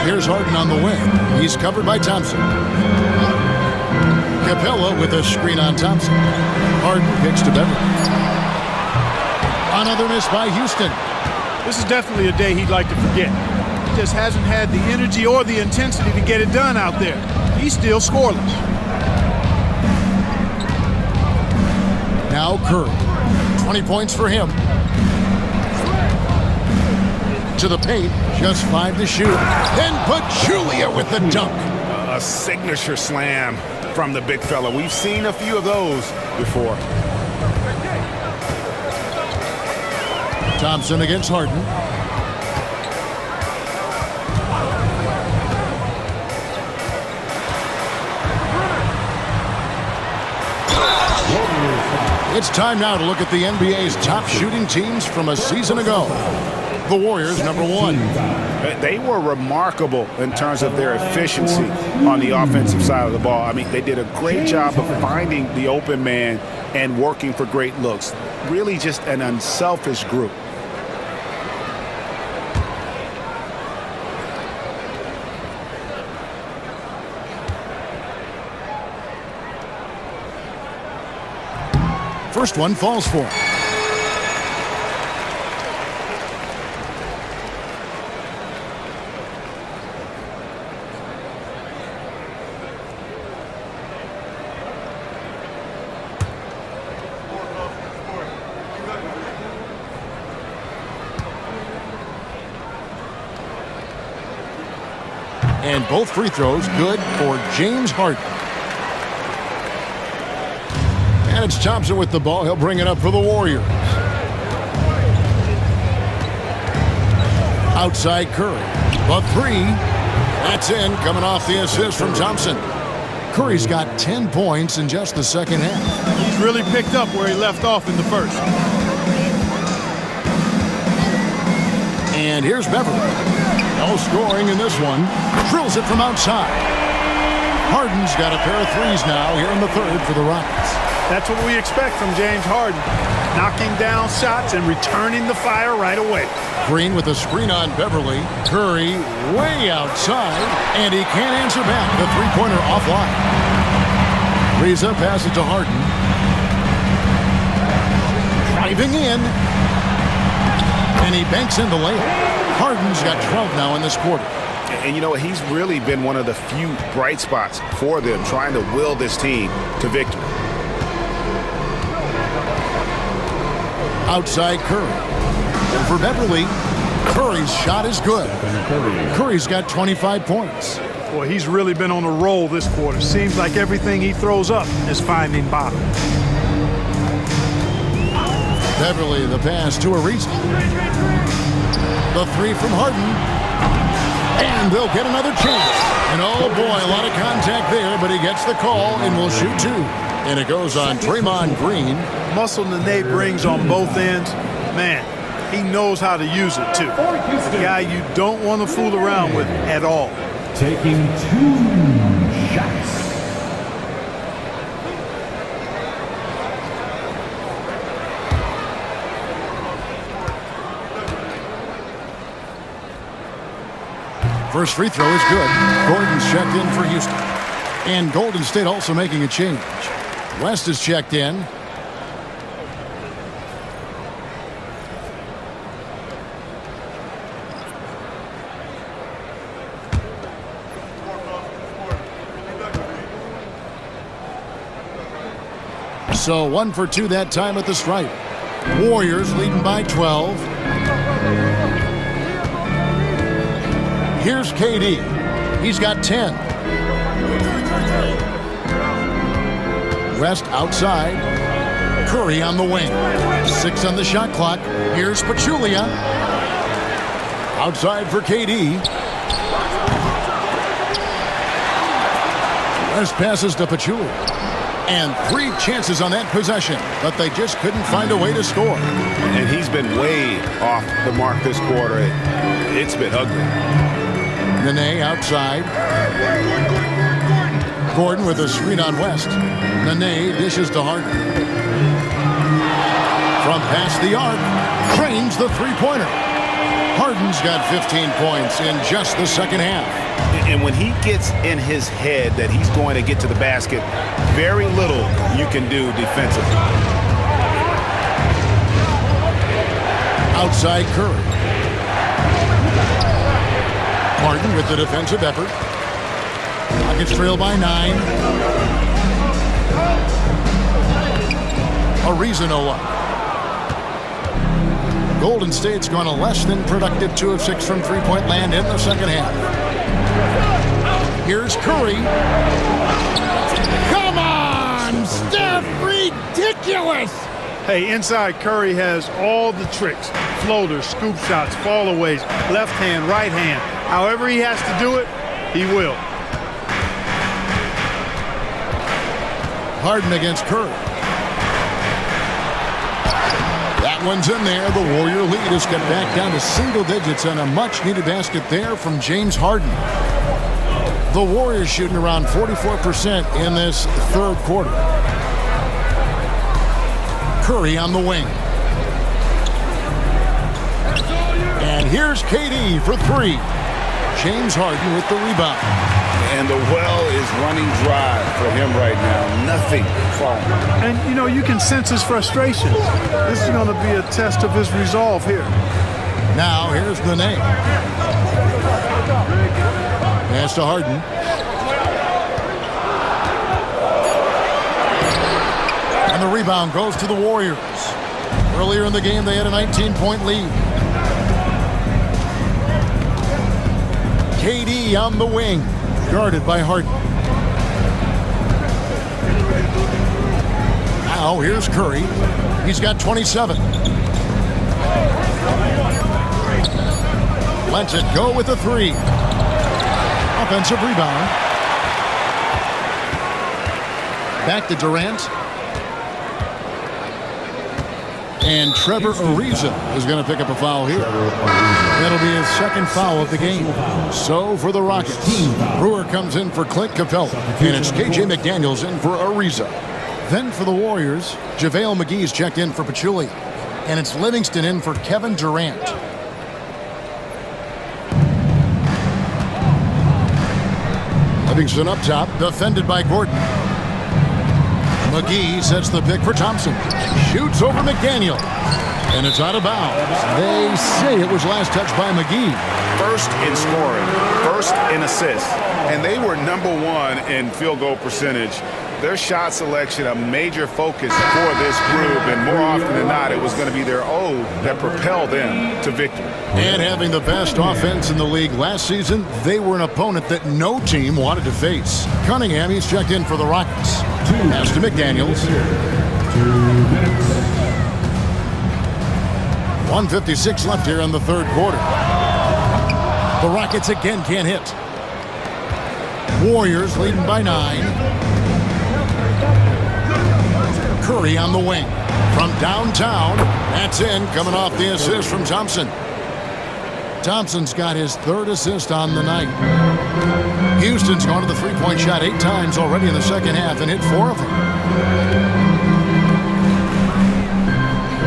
Here's Harden on the wing. He's covered by Thompson. Capella with a screen on Thompson. Harden kicks to Beverly. Another miss by Houston. This is definitely a day he'd like to forget. He just hasn't had the energy or the intensity to get it done out there. He's still scoreless. Now Curry. 20 points for him. To the paint. Just 5 to shoot. Then Pachulia with the dunk. A signature slam from the big fella. We've seen a few of those before. Thompson against Harden. It's time now to look at the NBA's top shooting teams from a season ago. The Warriors, number 1. They were remarkable in terms of their efficiency on the offensive side of the ball. I mean, they did a great job of finding the open man and working for great looks. Really just an unselfish group. First one falls for him. And both free throws good for James Harden. And it's Thompson with the ball. He'll bring it up for the Warriors. Outside Curry. A 3. That's in, coming off the assist from Thompson. Curry's got 10 points in just the second half. He's really picked up where he left off in the first. And here's Beverly. No scoring in this one. Drills it from outside. Harden's got a pair of threes now here in the third for the Rockets. That's what we expect from James Harden. Knocking down shots and returning the fire right away. Green with a screen on Beverly. Curry way outside. And he can't answer back. The three-pointer offline. Ariza passes to Harden. Driving in. And he banks in the layup. Harden's got 12 now in this quarter. And you know what? He's really been one of the few bright spots for them, trying to will this team to victory. Outside Curry. And for Beverly, Curry's shot is good. Curry's got 25 points. Boy, he's really been on a roll this quarter. Seems like everything he throws up is finding bottom. Beverly, the pass to Ariza. The 3 from Harden. And they'll get another chance. And oh boy, a lot of contact there, but he gets the call and will shoot 2. And it goes on Draymond Green. Muscle Nene brings on both ends. Man, he knows how to use it too. A guy you don't want to fool around with at all. Taking 2 shots. First free throw is good. Gordon's checked in for Houston. And Golden State also making a change. West is checked in. So 1 for 2 that time at the stripe. Warriors leading by 12. Here's KD. He's got 10. West outside. Curry on the wing. 6 on the shot clock. Here's Pachulia. Outside for KD. West passes to Pachulia. And 3 chances on that possession, but they just couldn't find a way to score. And he's been way off the mark this quarter. It's been ugly. Nene outside. Gordon with a screen on West. Nene dishes to Harden. From past the arc, cranes the three-pointer. Harden's got 15 points in just the second half. And when he gets in his head that he's going to get to the basket, very little you can do defensively. Outside Curry. Harden with the defensive effort. Rockets trail by 9. Ariza no up. Golden State's gone a less than productive 2 of 6 from three-point land in the second half. Here's Curry. Come on, Steph, ridiculous! Hey, inside Curry has all the tricks. Floaters, scoop shots, fallaways, left hand, right hand. However he has to do it, he will. Harden against Curry. That one's in there. The Warrior lead is cut back down to single digits and a much-needed basket there from James Harden. The Warriors shooting around 44% in this third quarter. Curry on the wing. And here's KD for 3. James Harden with the rebound. And the well is running dry for him right now. Nothing falling. And, you know, you can sense his frustration. This is going to be a test of his resolve here. Now, here's the name. Pass to Harden. And the rebound goes to the Warriors. Earlier in the game, they had a 19-point lead. KD on the wing, guarded by Harden. Now here's Curry. He's got 27. Lets it go with a 3. Offensive rebound. Back to Durant. And Trevor Ariza is going to pick up a foul here. That'll be his second foul of the game. So for the Rockets, Brewer comes in for Clint Capella. And it's KJ McDaniels in for Ariza. Then for the Warriors, JaVale McGee's checked in for Pachulia. And it's Livingston in for Kevin Durant. Livingston up top, defended by Gordon. McGee sets the pick for Thompson. Shoots over McDaniel. And it's out of bounds. They say it was last touched by McGee. First in scoring, first in assists, and they were #1 in field goal percentage. Their shot selection, a major focus for this group, and more often than not, it was going to be their O that propelled them to victory. And having the best offense in the league last season, they were an opponent that no team wanted to face. Cunningham, he's checked in for the Rockets. Pass to McDaniels. 1:56 left here in the third quarter. The Rockets again can't hit. Warriors leading by 9. Curry on the wing. From downtown, that's in, coming off the assist from Thompson. Thompson's got his 3rd assist on the night. Houston's gone to the three-point shot 8 times already in the second half and hit 4 of them.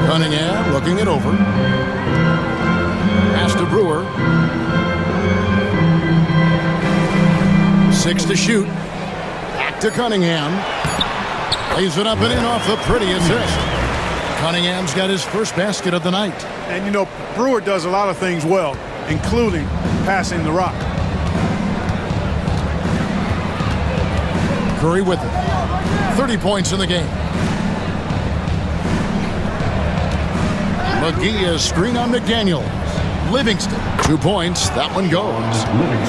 Cunningham looking it over. Pass to Brewer. 6 to shoot. Back to Cunningham. Lays it up and in off the pretty assist. Cunningham's got his first basket of the night. And, you know, Brewer does a lot of things well, including passing the rock. Curry with it. 30 points in the game. McGee is screen on McDaniel. Livingston, 2 points. That one goes.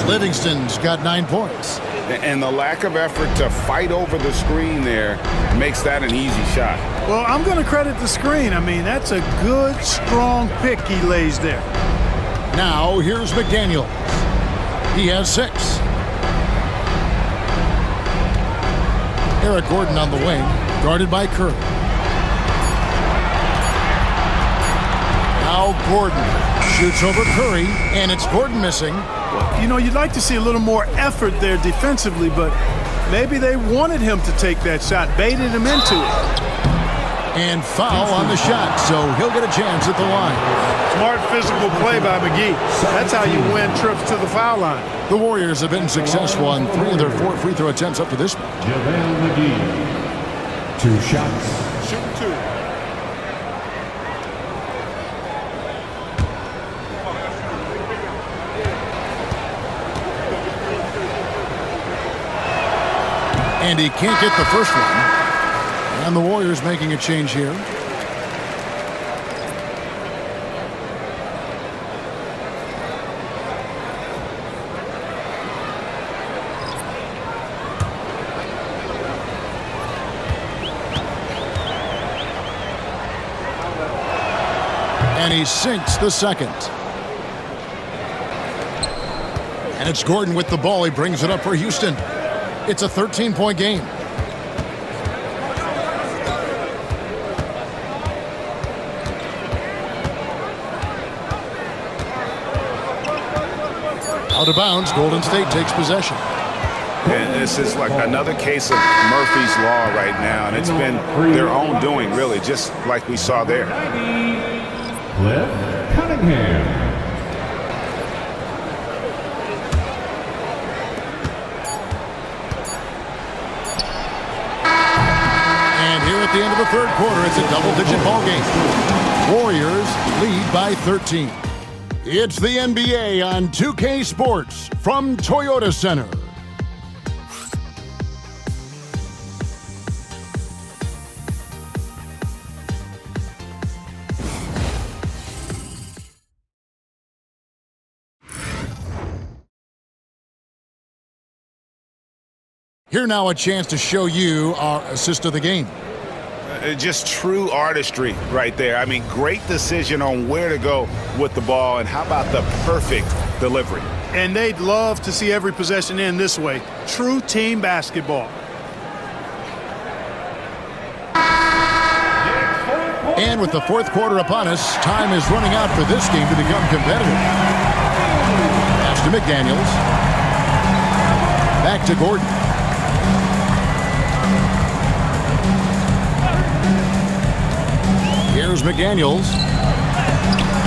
Livingston's got 9 points. And the lack of effort to fight over the screen there makes that an easy shot. Well, I'm going to credit the screen. I mean, that's a good, strong pick he lays there. Now, here's McDaniel. He has 6. Eric Gordon on the wing, guarded by Curry. Now Gordon shoots over Curry, and it's Gordon missing. You know, you'd like to see a little more effort there defensively, but maybe they wanted him to take that shot, baited him into it. And foul on the shot, so he'll get a chance at the line. Smart physical play by McGee. That's how you win trips to the foul line. The Warriors have been successful on 3 of their 4 free throw attempts up to this point. JaVale McGee. 2 shots. Shoot 2. And he can't get the first one. And the Warriors making a change here. And he sinks the second. And it's Gordon with the ball. He brings it up for Houston. It's a 13-point game. Out of bounds, Golden State takes possession. And this is like another case of Murphy's Law right now, and it's been their own doing, really, just like we saw there. Cliff Cunningham. And here at the end of the third quarter, it's a double-digit ball game. Warriors lead by 13. It's the NBA on 2K Sports from Toyota Center. Here now a chance to show you our assist of the game. Just true artistry right there. I mean, great decision on where to go with the ball, and how about the perfect delivery? And they'd love to see every possession end this way. True team basketball. And with the fourth quarter upon us, time is running out for this game to become competitive. Pass to McDaniels. Back to Gordon. Here's McDaniels.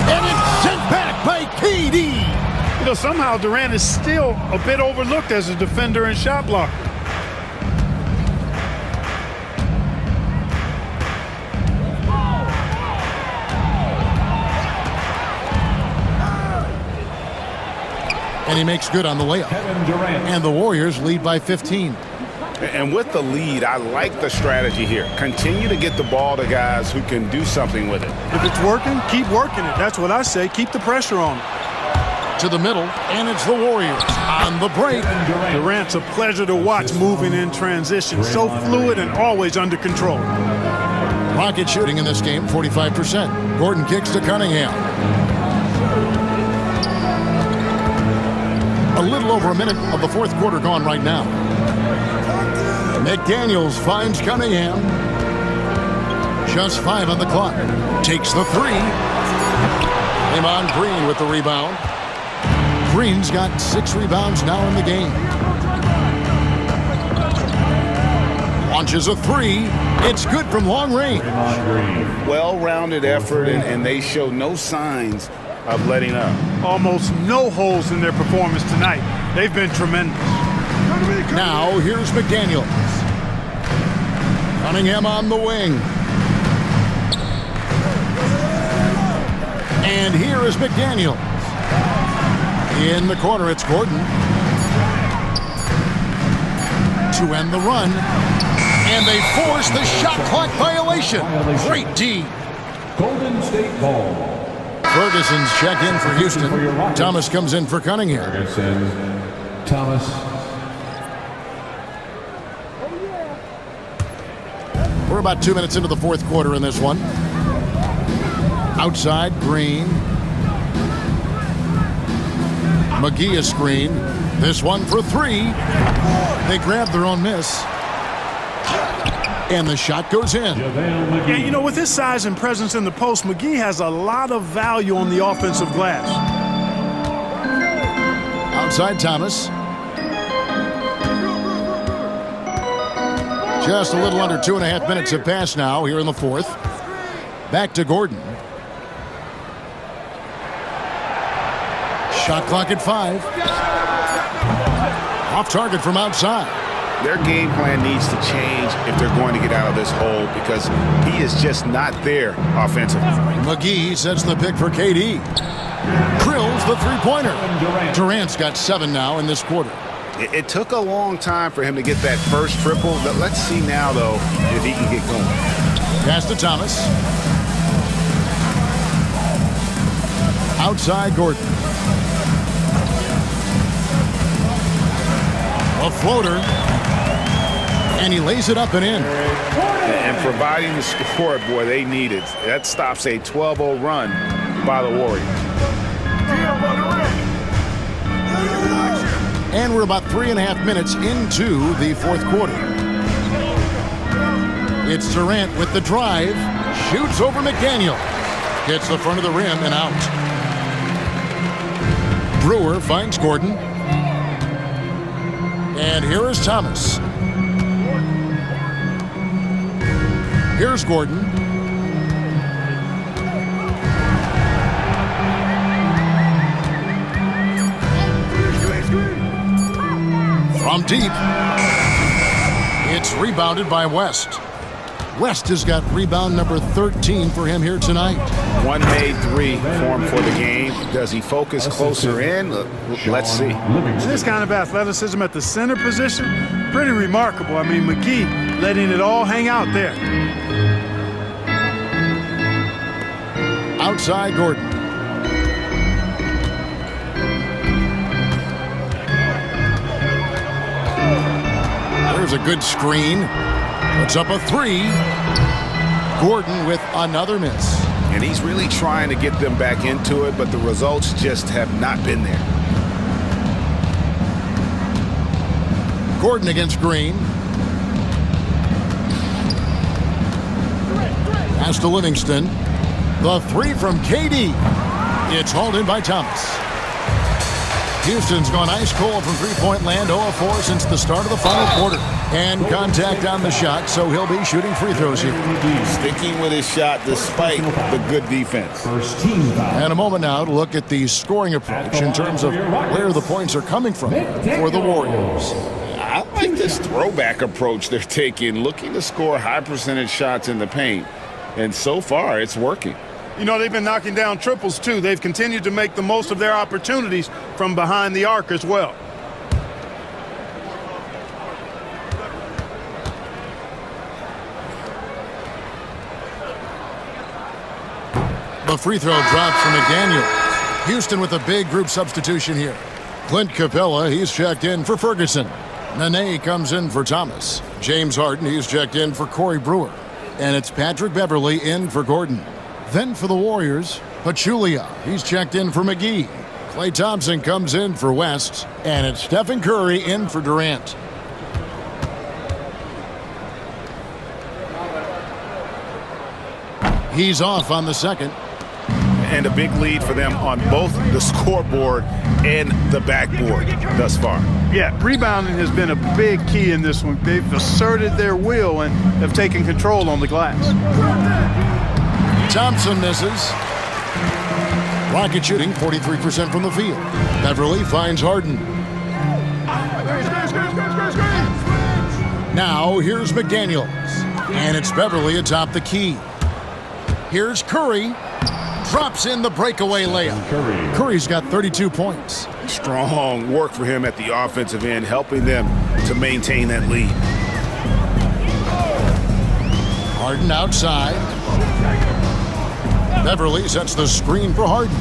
And it's sent back by KD. You know, somehow Durant is still a bit overlooked as a defender and shot blocker. And he makes good on the layup. And the Warriors lead by 15. And with the lead, I like the strategy here. Continue to get the ball to guys who can do something with it. If it's working, keep working it. That's what I say. Keep the pressure on it. To the middle, and it's the Warriors on the break. Durant's a pleasure to watch moving in transition. So fluid and always under control. Rocket shooting in this game, 45%. Gordon kicks to Cunningham. A little over a minute of the fourth quarter gone right now. McDaniels finds Cunningham. Just 5 on the clock. Takes the 3. Draymond Green with the rebound. Green's got 6 rebounds now in the game. Launches a 3. It's good from long range. Well-rounded effort, and they show no signs of letting up. Almost no holes in their performance tonight. They've been tremendous. Now here's McDaniels. Cunningham on the wing. And here is McDaniels. In the corner, it's Gordon. To end the run. And they force the shot clock violation. Great D. Golden State ball. Ferguson's check in for Houston. Thomas comes in for Cunningham. Ferguson, Thomas. We're about 2 minutes into the fourth quarter in this one. Outside, Green. McGee a screen. This one for three. They grab their own miss. And the shot goes in. Yeah, you know, with his size and presence in the post, McGee has a lot of value on the offensive glass. Outside, Thomas. Just a little under 2.5 minutes have passed now here in the fourth. Back to Gordon. Shot clock at 5. Off target from outside. Their game plan needs to change if they're going to get out of this hole because he is just not there offensively. McGee sets the pick for KD. Drills the three-pointer. Durant's got 7 now in this quarter. It took a long time for him to get that first triple. But let's see now, though, if he can get going. Pass to Thomas. Outside, Gordon. A floater. And he lays it up and in. And providing the score, boy, they need it. That stops a 12-0 run by the Warriors. And we're about 3.5 minutes into the fourth quarter. It's Durant with the drive. Shoots over McDaniel. Hits the front of the rim and out. Brewer finds Gordon. And here is Thomas. Here's Gordon. From deep. It's rebounded by West. West has got rebound number 13 for him here tonight. One made three for him for the game. Does he focus closer in? Let's see. This kind of athleticism at the center position, pretty remarkable. I mean, McGee letting it all hang out there. Outside, Gordon. There's a good screen. Puts up a 3. Gordon with another miss. And he's really trying to get them back into it, but the results just have not been there. Gordon against Green. Pass to Livingston. The 3 from KD. It's hauled in by Thomas. Houston's gone ice cold from three-point land, 0 of 4 since the start of the final quarter. And contact on the shot, so he'll be shooting free throws here. Sticking with his shot despite the good defense. And a moment now to look at the scoring approach in terms of where the points are coming from for the Warriors. I like this throwback approach they're taking, looking to score high percentage shots in the paint. And so far, it's working. You know, they've been knocking down triples, too. They've continued to make the most of their opportunities from behind the arc as well. The free throw drops from McDaniel. Houston with a big group substitution here. Clint Capella, he's checked in for Ferguson. Nene comes in for Thomas. James Harden, he's checked in for Corey Brewer. And it's Patrick Beverley in for Gordon. Then for the Warriors, Pachulia, he's checked in for McGee. Klay Thompson comes in for West. And it's Stephen Curry in for Durant. He's off on the second. And a big lead for them on both the scoreboard and the backboard thus far. Yeah, rebounding has been a big key in this one. They've asserted their will and have taken control on the glass. Thompson misses. Rocket shooting 43% from the field. Beverly finds Harden. Now here's McDaniels. And it's Beverly atop the key. Here's Curry. Drops in the breakaway layup. Curry's got 32 points. Strong work for him at the offensive end, helping them to maintain that lead. Harden outside. Beverly sets the screen for Harden.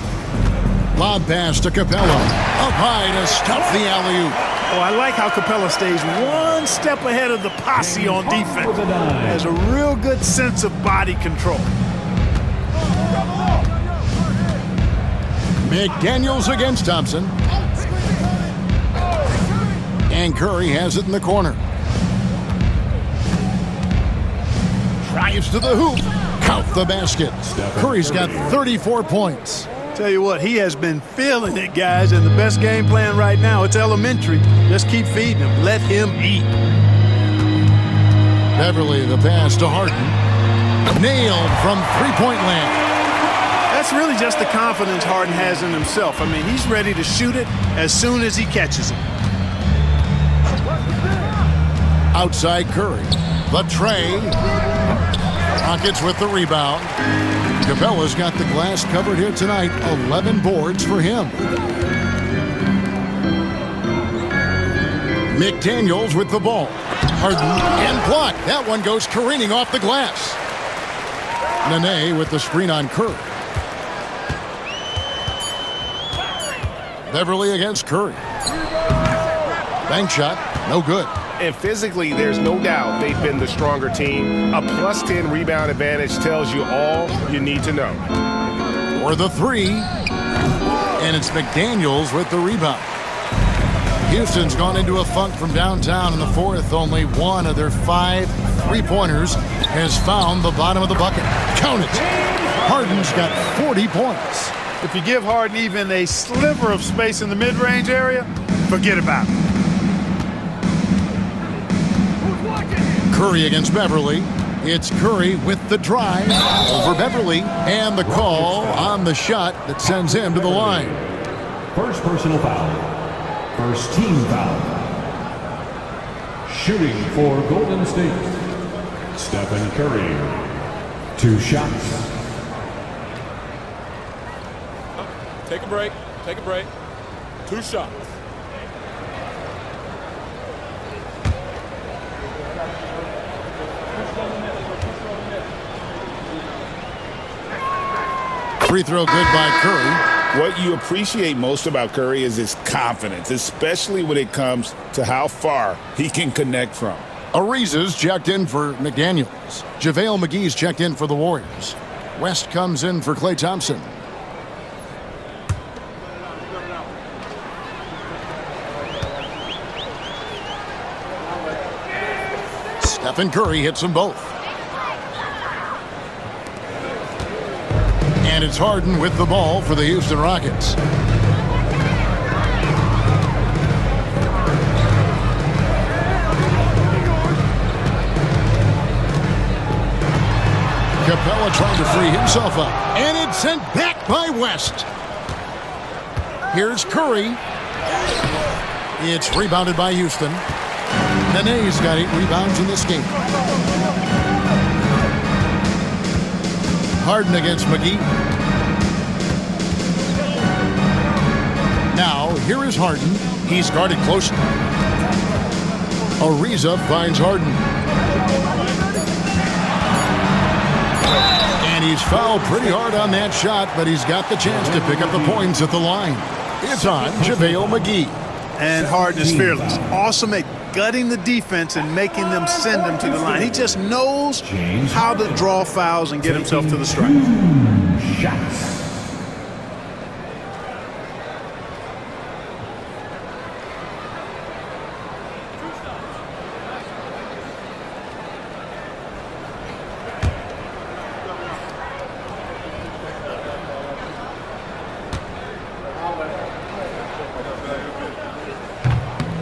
Lob pass to Capella. Up high to stuff the alley-oop. Oh, I like how Capella stays one step ahead of the posse on defense. Has a real good sense of body control. McDaniels against Thompson. And Curry has it in the corner. Drives to the hoop. Count the basket. Curry's got 34 points. Tell you what, he has been feeling it, guys, and the best game plan right now, it's elementary. Just keep feeding him. Let him eat. Beverly, the pass to Harden. Nailed from three-point land. That's really just the confidence Harden has in himself. I mean, he's ready to shoot it as soon as he catches it. Outside Curry. The tray. Rockets with the rebound. Capella's got the glass covered here tonight. 11 boards for him. McDaniels with the ball. Harden and block. That one goes careening off the glass. Nene with the screen on Curry. Beverly against Curry. Bank shot. No good. And physically, there's no doubt they've been the stronger team. A plus 10 rebound advantage tells you all you need to know. For the three. And it's McDaniels with the rebound. Houston's gone into a funk from downtown in the fourth. Only one of their 5 three-pointers has found the bottom of the bucket. Count it. Harden's got 40 points. If you give Harden even a sliver of space in the mid-range area, forget about it. Curry against Beverly. It's Curry with the drive over Beverly. And the call on the shot that sends him to the line. First personal foul. First team foul. Shooting for Golden State. Stephen Curry. 2 shots. Take a break. Take a break. 2 shots. Free throw good by Curry. What you appreciate most about Curry is his confidence, especially when it comes to how far he can connect from. Ariza's checked in for McDaniels. JaVale McGee's checked in for the Warriors. West comes in for Klay Thompson. Stephen Curry hits them both. And it's Harden with the ball for the Houston Rockets. Capella trying to free himself up. And it's sent back by West. Here's Curry. It's rebounded by Houston. Nene's got 8 rebounds in this game. Harden against McGee. Now, here is Harden. He's guarded closely. Ariza finds Harden. And he's fouled pretty hard on that shot, but he's got the chance to pick up the points at the line. It's on JaVale McGee. And Harden is fearless. Awesome at gutting the defense and making them send him to the line. He just knows how to draw fouls and get himself to the stripe. 2 shots.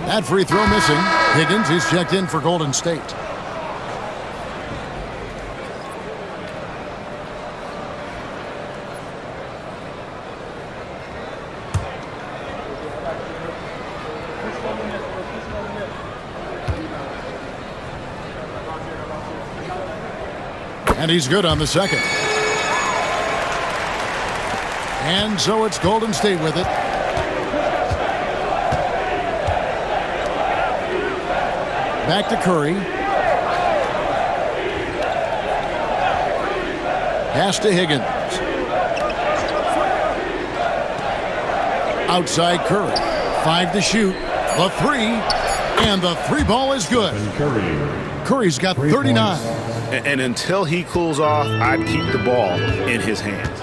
That free throw missing. Higgins is checked in for Golden State. And he's good on the second. And so it's Golden State with it. Back to Curry. Pass to Higgins. Outside Curry. 5 to shoot. The 3. And the 3 ball is good. Curry's got 39. And until he cools off, I'd keep the ball in his hands.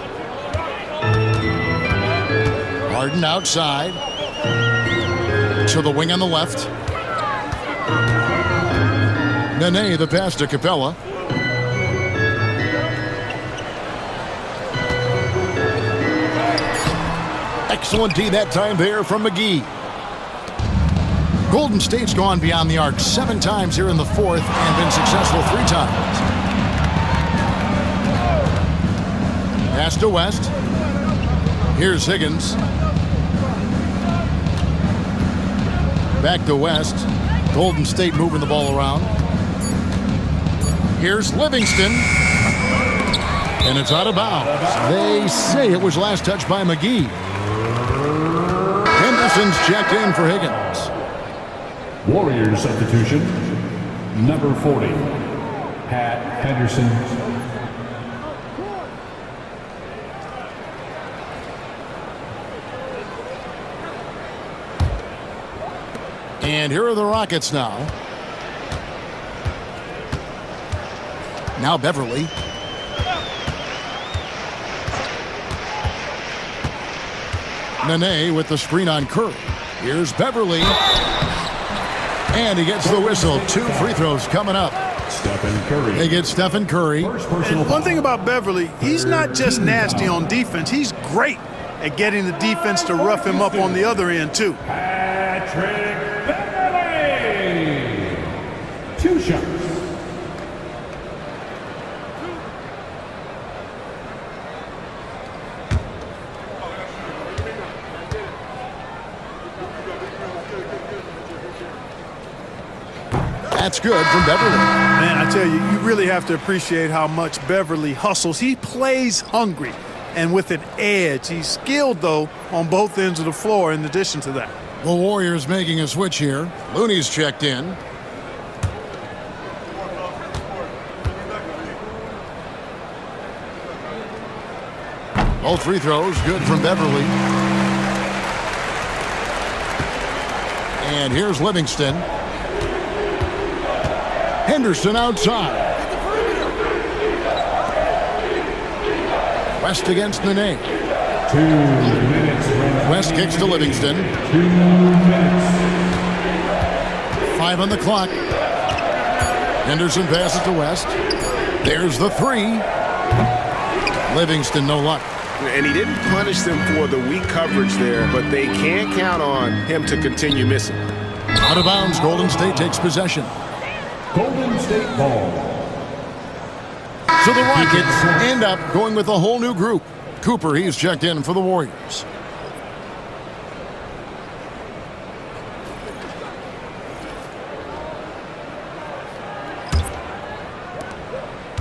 Harden outside. To the wing on the left. Nene, the pass to Capella. Excellent D that time there from McGee. Golden State's gone beyond the arc 7 times here in the 4th and been successful 3 times. Pass to West. Here's Higgins. Back to West. Golden State moving the ball around. Here's Livingston. And it's out of bounds. They say it was last touched by McGee. Henderson's checked in for Higgins. Warriors substitution. Number 40, Pat Henderson. And here are the Rockets now. Now Beverly. Nene with the screen on Curry. Here's Beverly. And he gets the whistle. 2 free throws coming up. Stephen Curry. They get Stephen Curry. And one thing about Beverly, he's not just nasty on defense. He's great at getting the defense to rough him up on the other end, too. Patrick Beverly. 2 shots. That's good from Beverly. Man, I tell you, you really have to appreciate how much Beverly hustles. He plays hungry and with an edge. He's skilled, though, on both ends of the floor in addition to that. The Warriors making a switch here. Looney's checked in. Both free throws good from Beverly. And here's Livingston. Henderson outside. West against Nene. 2 minutes. West kicks to Livingston. 2 minutes. 5 on the clock. Henderson passes to West. There's the 3. Livingston no luck. And he didn't punish them for the weak coverage there, but they can't count on him to continue missing. Out of bounds, Golden State takes possession. Golden State ball. So the Rockets end up going with a whole new group. Cooper, he's checked in for the Warriors.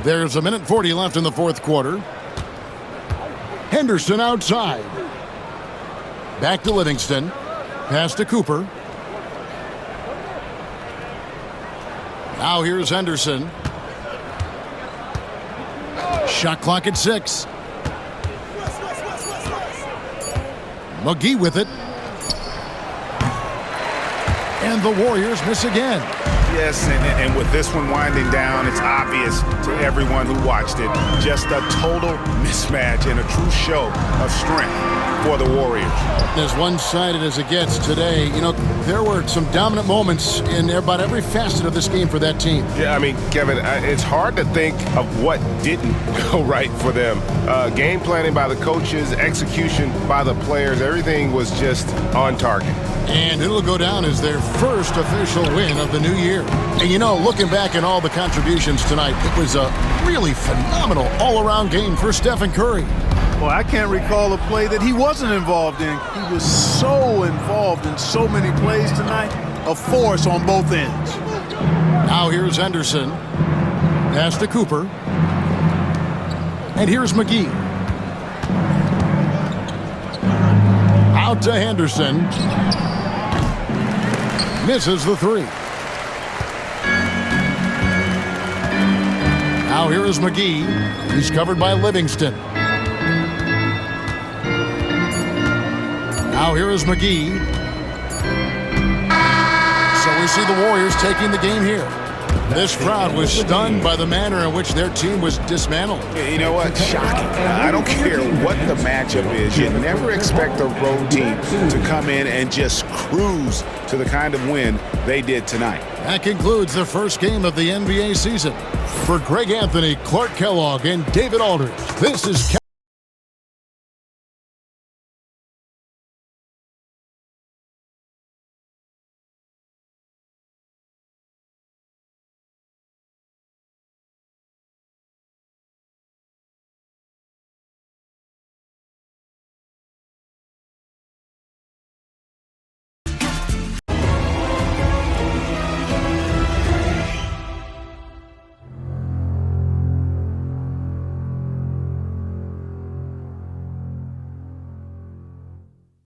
There's 1:40 left in the 4th quarter. Henderson outside. Back to Livingston. Pass to Cooper. Now here's Henderson. Shot clock at 6. McGee with it. And the Warriors miss again. Yes, and with this one winding down, it's obvious to everyone who watched it. Just a total mismatch and a true show of strength for the Warriors. As one-sided as it gets today, you know, there were some dominant moments in about every facet of this game for that team. Yeah, I mean, Kevin, it's hard to think of what didn't go right for them. Game planning by the coaches, execution by the players, everything was just on target. And it'll go down as their first official win of the new year. And you know, looking back at all the contributions tonight, it was a really phenomenal all-around game for Stephen Curry. Well, I can't recall a play that he wasn't involved in. He was so involved in so many plays tonight, a force on both ends. Now here's Henderson. Pass to Cooper. And here's McGee. Out to Henderson. Misses the 3. Now here is McGee. He's covered by Livingston. Now here is McGee. So we see the Warriors taking the game here. This crowd was stunned by the manner in which their team was dismantled. You know what? Shocking. I don't care what the matchup is. You never expect a road team to come in and just cruise to the kind of win they did tonight. That concludes the first game of the NBA season. For Greg Anthony, Clark Kellogg, and David Aldridge, this is